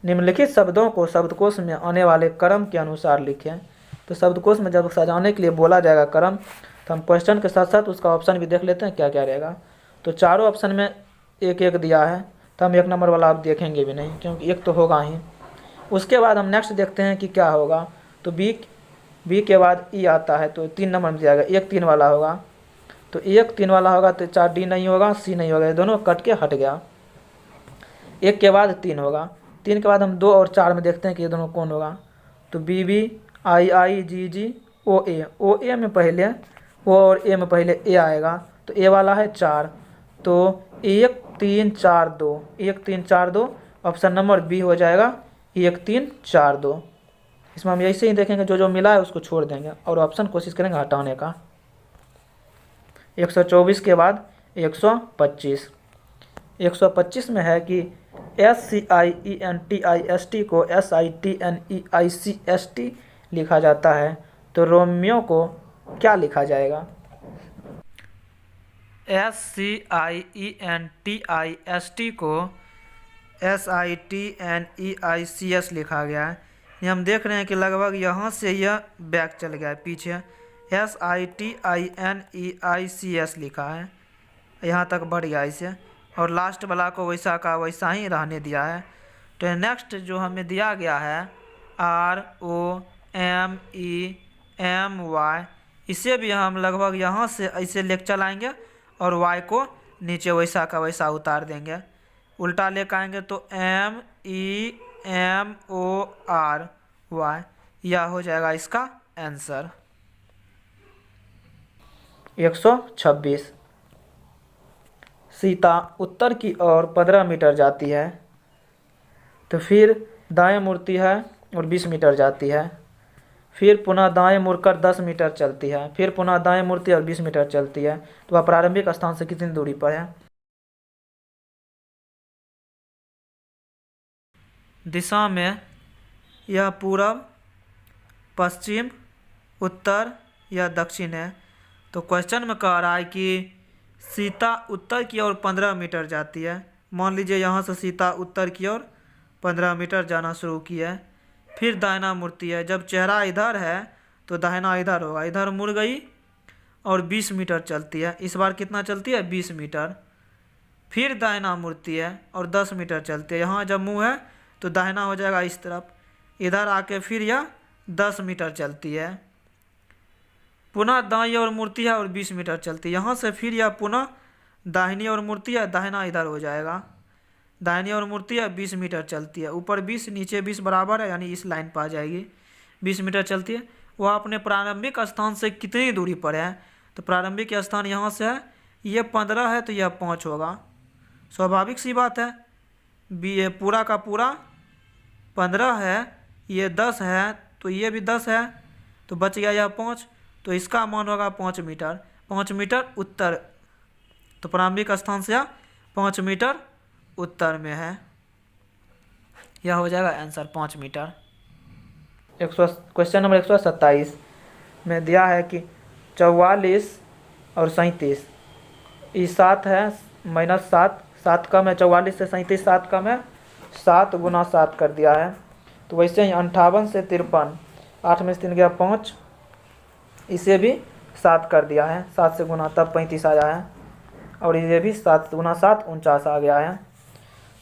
निम्नलिखित शब्दों को शब्दकोश में आने वाले क्रम के अनुसार लिखें। तो शब्दकोश में जब सजाने के लिए बोला जाएगा क्रम, तो हम क्वेश्चन के साथ साथ उसका ऑप्शन भी देख लेते हैं क्या क्या रहेगा। तो चारों ऑप्शन में 1-1 दिया है, तो हम 1 नंबर वाला आप देखेंगे भी नहीं, क्योंकि 1 तो होगा ही। उसके बाद हम नेक्स्ट देखते हैं कि क्या होगा। तो बी के बाद E आता है, तो 3 नंबर में दिया गया, 1 3 वाला होगा। तो 1 3 वाला होगा तो 4 डी नहीं होगा, सी नहीं होगा, ये दोनों कट के हट गया। 1 के बाद 3 होगा, 3 के बाद हम 2 और 4 में देखते हैं कि ये दोनों कौन होगा। तो बी बी आई आई जी जी ओ ए में पहले ओ और ए में पहले ए आएगा, तो ए वाला है 4, तो 1 3 4 2, 1 3 4 2, ऑप्शन नंबर बी हो जाएगा 1 3 4 2। इसमें हम ऐसे ही देखेंगे, जो जो मिला है उसको छोड़ देंगे और ऑप्शन कोशिश करेंगे हटाने का। 124 के बाद 125, 125 में है कि SCIENTIST को SITNEICST लिखा जाता है, तो रोमियो को क्या लिखा जाएगा? SCIENTIST को SITNEICS लिखा गया है। ये हम देख रहे हैं कि लगभग यहाँ से यह बैक चल गया है पीछे, SITINEICS लिखा है, यहाँ तक बढ़ गया इसे, और लास्ट वाला को वैसा का वैसा ही रहने दिया है। तो नेक्स्ट जो हमें दिया गया है ROMEMY, इसे भी हम लगभग यहाँ से ऐसे लेकर चलाएंगे और y को नीचे वैसा का वैसा उतार देंगे, उल्टा लेकर आएंगे तो MEMORY, यह हो जाएगा इसका आंसर। 126, सीता उत्तर की ओर 15 मीटर जाती है, तो फिर दाएं मुड़ती है और 20 मीटर जाती है, फिर पुनः दाएं मुड़कर 10 मीटर चलती है, फिर पुनः दाएं मुड़ती है और 20 मीटर चलती है, तो वह प्रारंभिक स्थान से कितनी दूरी पर है? दिशा में यह पूरब, पश्चिम, उत्तर या दक्षिण है। तो क्वेश्चन में कह रहा है कि सीता उत्तर की ओर 15 मीटर जाती है। मान लीजिए यहाँ से सीता उत्तर की ओर 15 मीटर जाना शुरू की है, फिर दाहिना मुड़ती है। जब चेहरा इधर है तो दाहिना इधर होगा, इधर मुड़ गई और 20 मीटर चलती है। इस बार कितना चलती है? 20 मीटर। फिर दाहिना मुड़ती है और 10 मीटर चलती है। यहाँ जब मुँह है तो दाहिना हो जाएगा इस तरफ, इधर आके फिर यह 10 मीटर चलती है, पुनः दाईं ओर मुड़ती है और 20 मीटर चलती है। यहाँ से फिर यह पुनः दाहिनी ओर मुड़ती है, दाहिना इधर हो जाएगा, दाहिनी ओर मुड़ती है, 20 मीटर चलती है, ऊपर 20 नीचे 20 बराबर है, यानी इस लाइन पर आ जाएगी। 20 मीटर चलती है। वह अपने प्रारंभिक स्थान से कितनी दूरी पर है? तो प्रारंभिक स्थान यहाँ से है, ये 15 है तो यह 5 होगा, स्वाभाविक सी बात है। ये पूरा का पूरा 15 है, ये 10 है तो ये भी 10 है, तो बच गया यह 5, तो इसका मान होगा 5 मीटर। 5 मीटर उत्तर, तो प्रारंभिक स्थान से 5 मीटर उत्तर में है, यह हो जाएगा आंसर 5 मीटर। क्वेश्चन नंबर 127 में दिया है कि 44 और 37, ये 7 है माइनस 7, 7 कम है 44 से, 37 7 कम है, 7 गुना 7 कर दिया है। तो वैसे ही 58 से 53, 8 में से 3 गया 5, इसे भी 7 कर दिया है, 7 से गुना तब 35 आया है, और ये भी 7 गुना 7 49 आ गया है।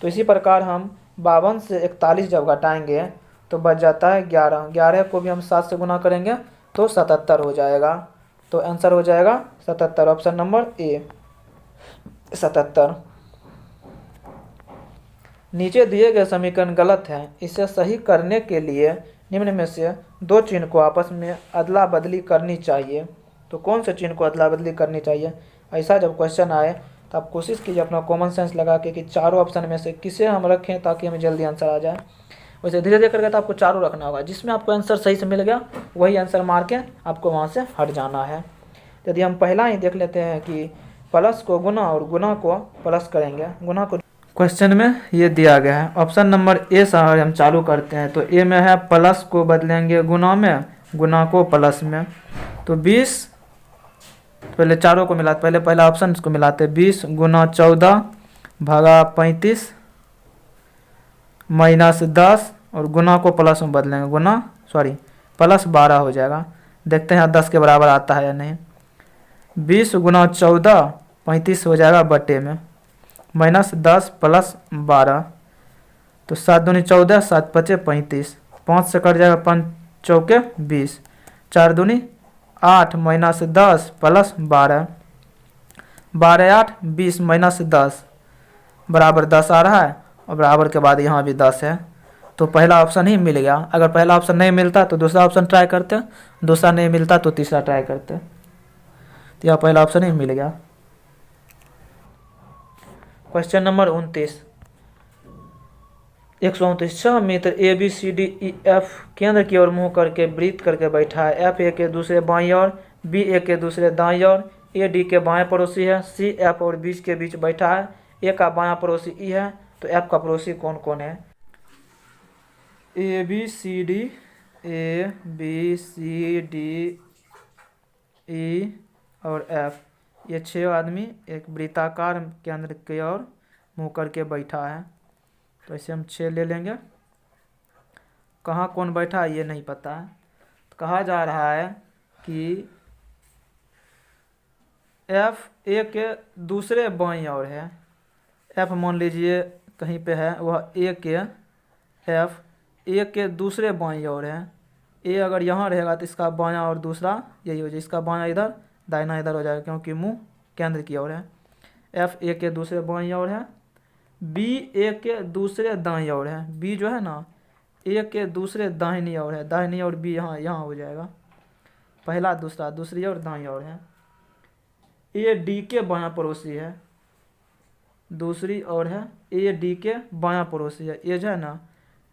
तो इसी प्रकार हम 52 से 41 जब घटाएंगे तो बच जाता है 11, 11 को भी हम 7 से गुना करेंगे तो 77 हो जाएगा, तो आंसर हो जाएगा 77, ऑप्शन नंबर ए 77। नीचे दिए गए समीकरण गलत हैं, इसे सही करने के लिए निम्न में से 2 चिन्ह को आपस में अदला बदली करनी चाहिए। तो कौन से चिन्ह को अदला बदली करनी चाहिए? ऐसा जब क्वेश्चन आए तो आप कोशिश कीजिए अपना कॉमन सेंस लगा के कि चारों ऑप्शन में से किसे हम रखें ताकि हमें जल्दी आंसर आ जाए। वैसे धीरे धीरे करके तो आपको चारों रखना होगा, जिसमें आपको आंसर सही से मिल गया वही आंसर मार के आपको वहाँ से हट जाना है। यदि हम पहला ही देख लेते हैं कि प्लस को गुना और गुना को प्लस करेंगे, गुना को क्वेश्चन में ये दिया गया है। ऑप्शन नंबर ए से हम चालू करते हैं, तो ए में है प्लस को बदलेंगे गुना में, गुना को प्लस में, तो 20, पहले चारों को मिलाते, पहले पहला ऑप्शन को मिलाते, 20 गुना 14 भागा 35 माइनस 10, और गुना को प्लस में बदलेंगे, प्लस 12 हो जाएगा। देखते हैं 10 के बराबर आता है या नहीं। 20 गुना 14 35 हो जाएगा बटे में, माइनस 10 प्लस 12, तो 7 दूनी 14, 7 पचे 35, 5 से कट जाएगा 5 चौके 20, 4 दूनी 8 माइनस 10 प्लस 12, 12 8 20 माइनस 10 बराबर 10 आ रहा है, और बराबर के बाद यहाँ भी 10 है। तो पहला ऑप्शन ही मिल गया। अगर पहला ऑप्शन नहीं मिलता तो दूसरा ऑप्शन ट्राई करते, दूसरा नहीं मिलता तो तीसरा ट्राई करते। तो यह पहला ऑप्शन ही मिल गया। Question number 29, 129। 6 मित्र ABCDEF केंद्र की ओर मुंह करके वृत्त करके बैठा है। F A के दूसरे बाईं ओर, B A के दूसरे दाईं ओर, A D के बाएं पड़ोसी है, C F और B के बीच बैठा है। A का बायां पड़ोसी E है, तो F का पड़ोसी कौन कौन है? ABCD E और F, ये 6 आदमी एक वृत्ताकार केंद्र की ओर मुंह करके बैठा है। तो ऐसे हम 6 ले लेंगे। कहाँ कौन बैठा है ये नहीं पता है। तो कहा जा रहा है कि F A के दूसरे बाईं ओर है। F मान लीजिए कहीं पे है, वह A के F A के दूसरे बाईं ओर है। A अगर यहाँ रहेगा तो इसका बायां और दूसरा यही हो जाए, इसका बायां इधर दाहिना इधर हो जाएगा, क्योंकि मुंह केंद्र की ओर है। F A के दूसरे बाईं ओर है, B A के दूसरे दाईं ओर है। B जो है ना A के दूसरे दाहिनी ओर है, दाहिनी ओर B यहाँ हो जाएगा। पहला दूसरा दूसरी ओर दाईं ओर है। A D के बायां पड़ोसी है, दूसरी ओर है। A D के बायां पड़ोसी है। A जो है ना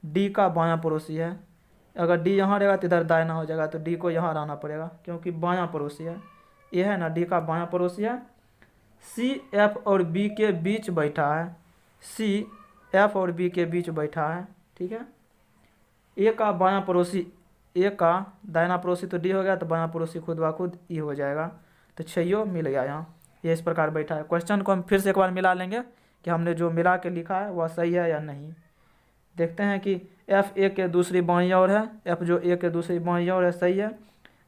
D का बायां पड़ोसी है। अगर D यहाँ रहेगा तो इधर दाहिना हो जाएगा, तो D को यहाँ रहना पड़ेगा क्योंकि बायां पड़ोसी है। A है ना D का बायां पड़ोसी है। C F और B के बीच बैठा है। C F और B के बीच बैठा है, ठीक है। A का बायां पड़ोसी, A का दाहिना पड़ोसी तो D हो गया, तो बायां पड़ोसी खुद ब खुद E हो जाएगा। तो 6 मिल गया यहाँ। ये इस प्रकार बैठा है। क्वेश्चन को हम फिर से एक बार मिला लेंगे कि हमने जो मिला के लिखा है वह सही है या नहीं। देखते हैं कि F A के दूसरी बाईं ओर है, F जो A के दूसरी बाईं ओर है, सही है।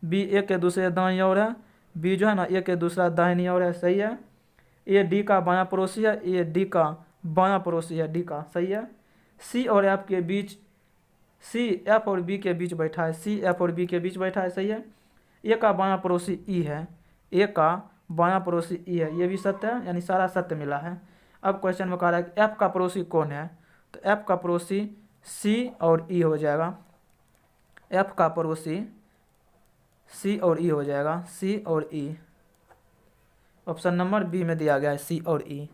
B A के दूसरे दाईं ओर है, B जो है ना A के दूसरा दाहिनी ओर है, सही है। A D का बायां पड़ोसी है, A D का बायां पड़ोसी है, D का, सही है। C और F के बीच, C F और B के बीच बैठा है, C F और B के बीच बैठा है, सही है। A का बायां पड़ोसी E है, A का बायां पड़ोसी E है, ये भी सत्य है, यानी सारा सत्य मिला है। अब क्वेश्चन में कह रहा है कि F का पड़ोसी कौन है, तो F का पड़ोसी C और E हो जाएगा। F का पड़ोसी C और E हो जाएगा, C और E। ऑप्शन नंबर बी में दिया गया है, C और E।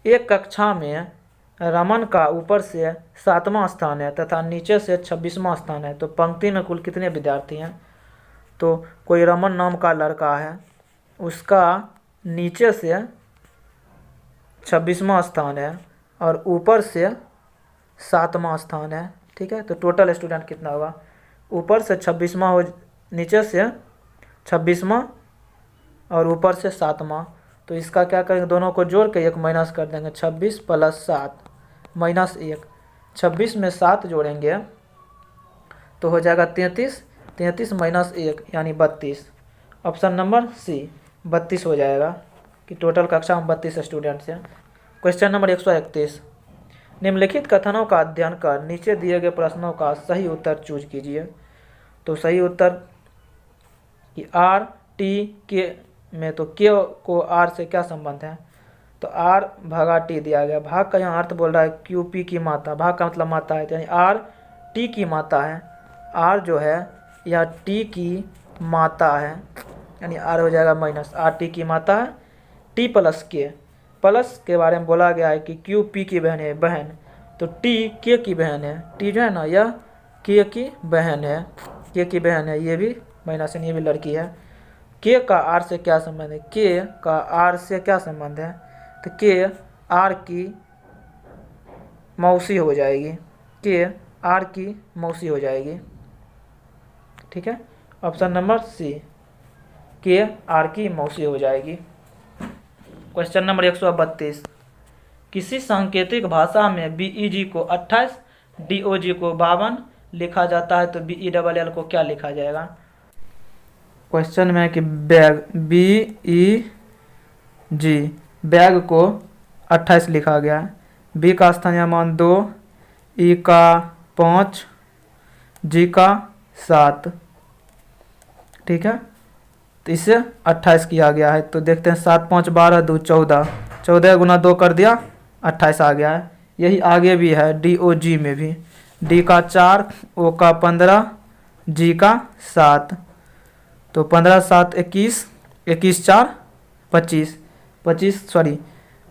एक कक्षा में रमन का ऊपर से 7वां स्थान है तथा नीचे से 26वां स्थान है, तो पंक्ति में कुल कितने विद्यार्थी हैं? तो कोई रमन नाम का लड़का है, उसका नीचे से 26वां स्थान है और ऊपर से 7वां स्थान है, ठीक है। तो टोटल स्टूडेंट कितना होगा? ऊपर से 26वां हो, नीचे से 26वां और ऊपर से 7वां। तो इसका क्या करेंगे, दोनों को जोड़ के 1 माइनस कर देंगे। 26 + 7 - 1। 26 में 7 जोड़ेंगे तो हो जाएगा 33, 33 - 1 यानी 32। ऑप्शन नंबर सी 32 हो जाएगा कि टोटल कक्षा में 32 स्टूडेंट्स हैं। क्वेश्चन नंबर 131, निम्नलिखित कथनों का अध्ययन कर नीचे दिए गए प्रश्नों का सही उत्तर चूज कीजिए। तो सही उत्तर कि R T K में, तो K को R से क्या संबंध है? तो R भागा T दिया गया। भाग का यहाँ अर्थ बोल रहा है QP की माता, भाग का मतलब माता है, यानी R T की माता है। R जो है यह T की माता है, यानी R हो जाएगा माइनस, R T की माता है। T + K, प्लस के बारे में बोला गया है कि Q P की बहन है, बहन, तो T K की बहन है। T जो है ना यह K की बहन है, K की बहन है, ये भी माइनस, ये भी लड़की है। K का R से क्या संबंध है? K का R से क्या संबंध है? तो K R की मौसी हो जाएगी, K R की मौसी हो जाएगी, ठीक है। Option number C K R की मौसी हो जाएगी। क्वेश्चन नंबर 132, किसी सांकेतिक भाषा में BEG को 28, DOG को 52 लिखा जाता है, तो BELL को क्या लिखा जाएगा? क्वेश्चन में है कि बैग, BEG, बैग को 28 लिखा गया है। B का स्थानीय मान 2, E का 5, G का 7, ठीक है। तो इसे 28 किया गया है। तो देखते हैं 7 5 12 2 14, 14 गुना 2 कर दिया 28 आ गया है। यही आगे भी है DOG में भी, D का 4, O का 15, G का 7। तो 15 7 21, 21 4 25,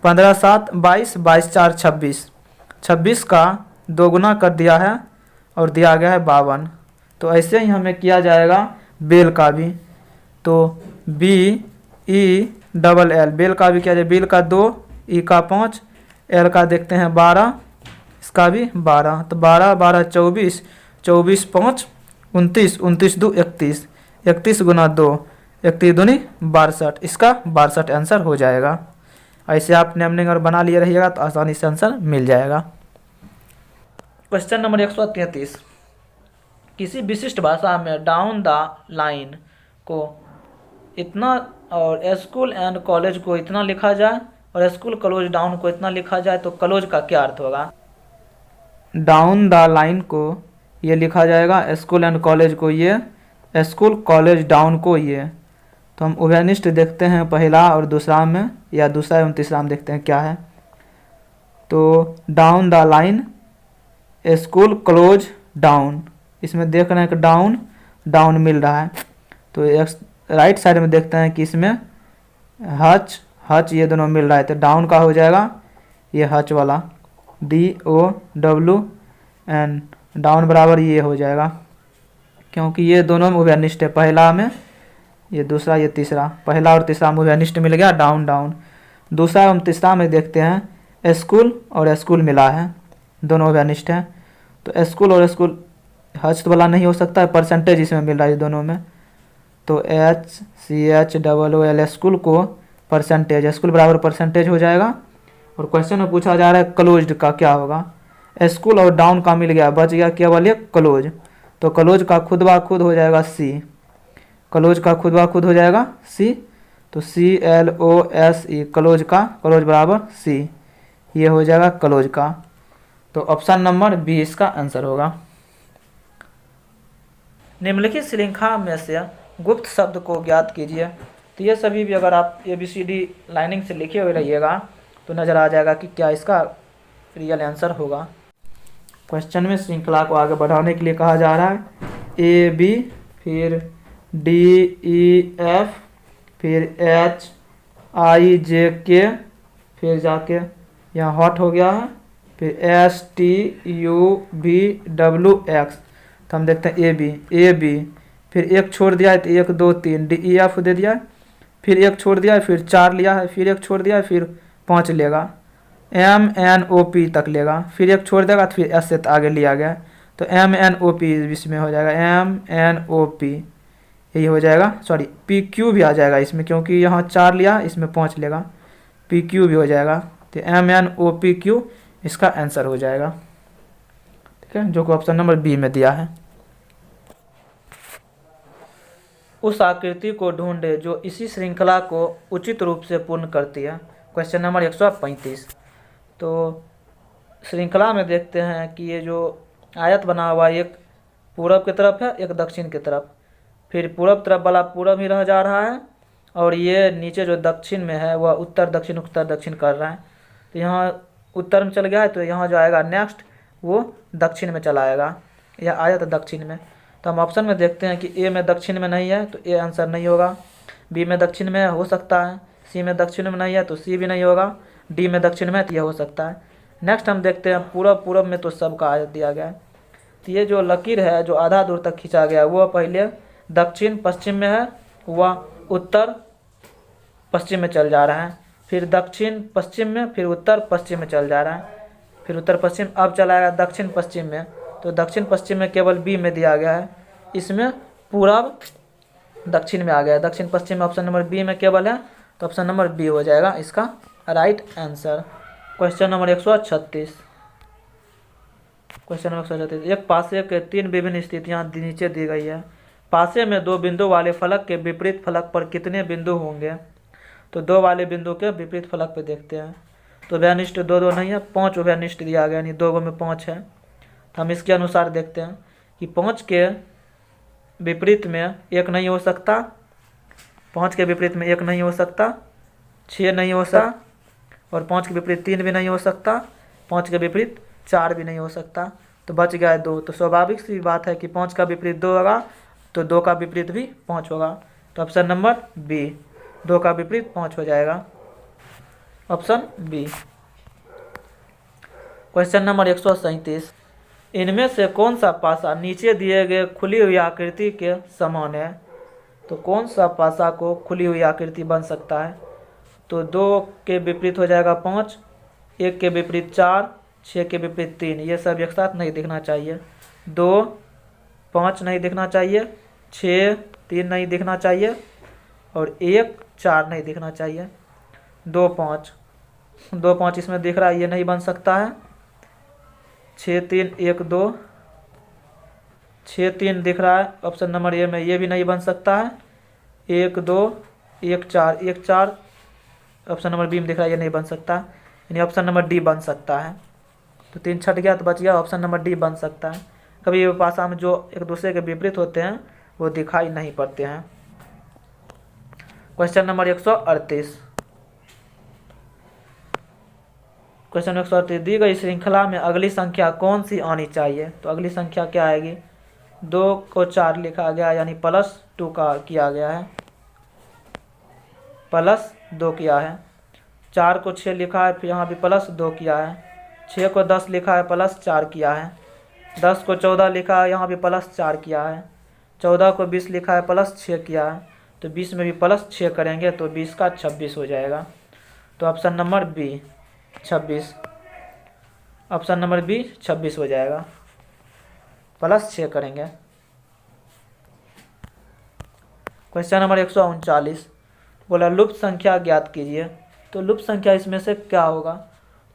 15 7 22, 22 4 26, 26 का 2 गुना कर दिया है और दिया गया है 52। तो ऐसे ही हमें किया जाएगा बेल का भी। तो BELL बेल का भी किया जाए। बेल का 2, E का 5, L का देखते हैं 12, इसका भी 12। तो 12 12 24, 24 5 29, 29 2 31, 31 गुना 2, 31 दूनी 62, इसका 62 आंसर हो जाएगा। ऐसे आप नेमलिंग और बना लिए रहिएगा तो आसानी से आंसर मिल जाएगा। क्वेश्चन नंबर 133, किसी विशिष्ट भाषा में डाउन द लाइन को इतना और स्कूल एंड कॉलेज को इतना लिखा जाए और स्कूल क्लोज डाउन को इतना लिखा जाए तो क्लोज का क्या अर्थ होगा? डाउन द लाइन को ये लिखा जाएगा, स्कूल एंड कॉलेज को ये, स्कूल कॉलेज डाउन को ये। तो हम उभयनिष्ठ देखते हैं पहला और दूसरा में, या दूसरा एवं तीसरा में देखते हैं क्या है। तो down the line school close down, इसमें देख रहे हैं कि डाउन डाउन मिल रहा है। तो राइट साइड में देखते हैं कि इसमें हच हच ये दोनों मिल रहा है। तो डाउन का हो जाएगा ये हच वाला DOW एंड डाउन बराबर ये हो जाएगा, क्योंकि ये दोनों में उभयनिष्ठ है। पहला में ये, दूसरा ये तीसरा, पहला और तीसरा में उभयनिष्ठ मिल गया डाउन डाउन। दूसरा एवं तीसरा में देखते हैं स्कूल और स्कूल मिला है, दोनों उभयनिष्ठ हैं। तो स्कूल और स्कूल हच वाला नहीं हो सकता है, परसेंटेज इसमें मिल रहा है दोनों में। तो HCHOOL स्कूल को परसेंटेज, स्कूल बराबर परसेंटेज हो जाएगा। और क्वेश्चन में पूछा जा रहा है क्लोज्ड का क्या होगा। स्कूल और डाउन का मिल गया, बच गया केवल ये क्लोज। तो क्लोज का खुद ब खुद हो जाएगा C, क्लोज का खुद ब खुद हो जाएगा C। तो CLOSE क्लोज का, क्लोज बराबर C, ये हो जाएगा क्लोज का। तो ऑप्शन नंबर B इसका आंसर होगा। निम्नलिखित श्रृंखला में से गुप्त शब्द को ज्ञात कीजिए। तो ये सभी भी अगर आप ABCD लाइनिंग से लिखे हुए रहिएगा तो नज़र आ जाएगा कि क्या इसका रियल आंसर होगा। क्वेश्चन में श्रृंखला को आगे बढ़ाने के लिए कहा जा रहा है AB, फिर DEF, फिर HIJK, फिर जाके यहाँ हॉट हो गया है, फिर STUVWX। तो हम देखते हैं AB, फिर एक छोड़ दिया है तो 1 2 3, DEF दे दिया है, फिर एक छोड़ दिया है, फिर 4 लिया है, फिर एक छोड़ दिया है, फिर 5 लेगा, MNOP तक लेगा, फिर एक छोड़ देगा तो फिर S से आगे लिया गया। तो MNOP इसमें हो जाएगा, MNOP यही हो जाएगा। सॉरी PQ भी आ जाएगा इसमें, क्योंकि यहाँ 4 लिया, इसमें 5 लेगा, PQ भी हो जाएगा। तो MNOPQ इसका आंसर हो जाएगा, ठीक है, जो कि ऑप्शन नंबर B में दिया है। उस आकृति को ढूंढे जो इसी श्रृंखला को उचित रूप से पूर्ण करती है। Question number 135। तो श्रृंखला में देखते हैं कि ये जो आयत बना हुआ है, एक पूरब की तरफ है, एक दक्षिण की तरफ। फिर पूरब तरफ वाला पूरब ही रह जा रहा है और ये नीचे जो दक्षिण में है वह उत्तर दक्षिण कर रहा है। तो यहाँ उत्तर में चल गया है, तो यहाँ जो आएगा नेक्स्ट वो दक्षिण में चला आएगा, यह आयत दक्षिण में। तो हम ऑप्शन में देखते हैं कि A में दक्षिण में नहीं है तो A आंसर नहीं होगा, B में दक्षिण में हो सकता है, C में दक्षिण में नहीं है तो C भी नहीं होगा, D में दक्षिण में तो यह हो सकता है। नेक्स्ट हम देखते हैं पूरब में तो सबका आयत दिया गया है। तो ये जो लकीर है जो आधा दूर तक खींचा गया वह पहले दक्षिण पश्चिम में है, वह उत्तर पश्चिम में चल जा रहा है, फिर दक्षिण पश्चिम में, फिर उत्तर पश्चिम में चल जा रहा है, फिर उत्तर पश्चिम, अब चलाएगा दक्षिण पश्चिम में। तो दक्षिण पश्चिम में केवल B में दिया गया है, इसमें पूरब दक्षिण में आ गया है, दक्षिण पश्चिम में ऑप्शन नंबर B में केवल है, तो ऑप्शन नंबर B हो जाएगा इसका right answer. Question number 136। Question number 136, एक पासे के 3 विभिन्न स्थितियां नीचे दी गई है। पासे में 2 बिंदु वाले फलक के विपरीत फलक पर कितने बिंदु होंगे? तो 2 वाले बिंदु के विपरीत फलक पे देखते हैं। तो उभयनिष्ठ 2 2 नहीं है, 5 उभयनिष्ठ दिया गया, यानी 2 में 5 है। तो हम इसके अनुसार देखते हैं कि 5 के विपरीत में 1 नहीं हो सकता, 5 के विपरीत में 1 नहीं हो सकता, 6 नहीं हो सकता, और 5 के विपरीत 3 भी नहीं हो सकता, 5 के विपरीत 4 भी नहीं हो सकता, तो बच गया 2। तो स्वाभाविक सी बात है कि 5 का विपरीत 2 होगा, तो 2 का विपरीत भी 5 होगा। तो ऑप्शन नंबर बी, 2 का विपरीत 5 हो जाएगा, ऑप्शन बी। क्वेश्चन नंबर 137, इनमें से कौन सा पासा नीचे दिए गए खुली हुई आकृति के समान है? तो कौन सा पासा को खुली हुई आकृति बन सकता है? तो 2 के विपरीत हो जाएगा 5, 1 के विपरीत 4, 6 के विपरीत 3, ये सब एक साथ नहीं दिखना चाहिए। 2 5 नहीं दिखना चाहिए, 6 3 नहीं दिखना चाहिए, और 1 4 नहीं दिखना चाहिए। 2 5 इसमें दिख रहा है, ये नहीं बन सकता है। 6 3 1 2, 6 3 दिख रहा है ऑप्शन नंबर ए में, ये भी नहीं बन सकता है। 1 2 1 4 1 4 ऑप्शन नंबर बी में दिख रहा है, ये नहीं बन सकता, यानी ऑप्शन नंबर डी बन सकता है। तो 3 छट गया तो बच गया ऑप्शन नंबर डी बन सकता है। कभी भाषा में जो एक दूसरे के विपरीत होते हैं वो दिखाई नहीं पड़ते हैं। क्वेश्चन नंबर 138, क्वेश्चन 138, दी गई श्रृंखला में अगली संख्या कौन सी आनी चाहिए? तो अगली संख्या क्या आएगी? 2 को 4 लिखा गया, यानी +2 का किया गया है, +2 किया है। 4 को 6 लिखा है, फिर यहाँ भी +2 किया है। 6 को 10 लिखा है, +4 किया है। 10 को 14 लिखा है, यहाँ भी +4 किया है। 14 को 20 लिखा है, +6 किया है, तो 20 में भी +6 करेंगे तो 20 का 26 हो जाएगा। तो option number B 26, option number B 26 हो जाएगा, +6 करेंगे। क्वेश्चन नंबर 139, बोला लुप्त संख्या ज्ञात कीजिए। तो लुप्त संख्या इसमें से क्या होगा?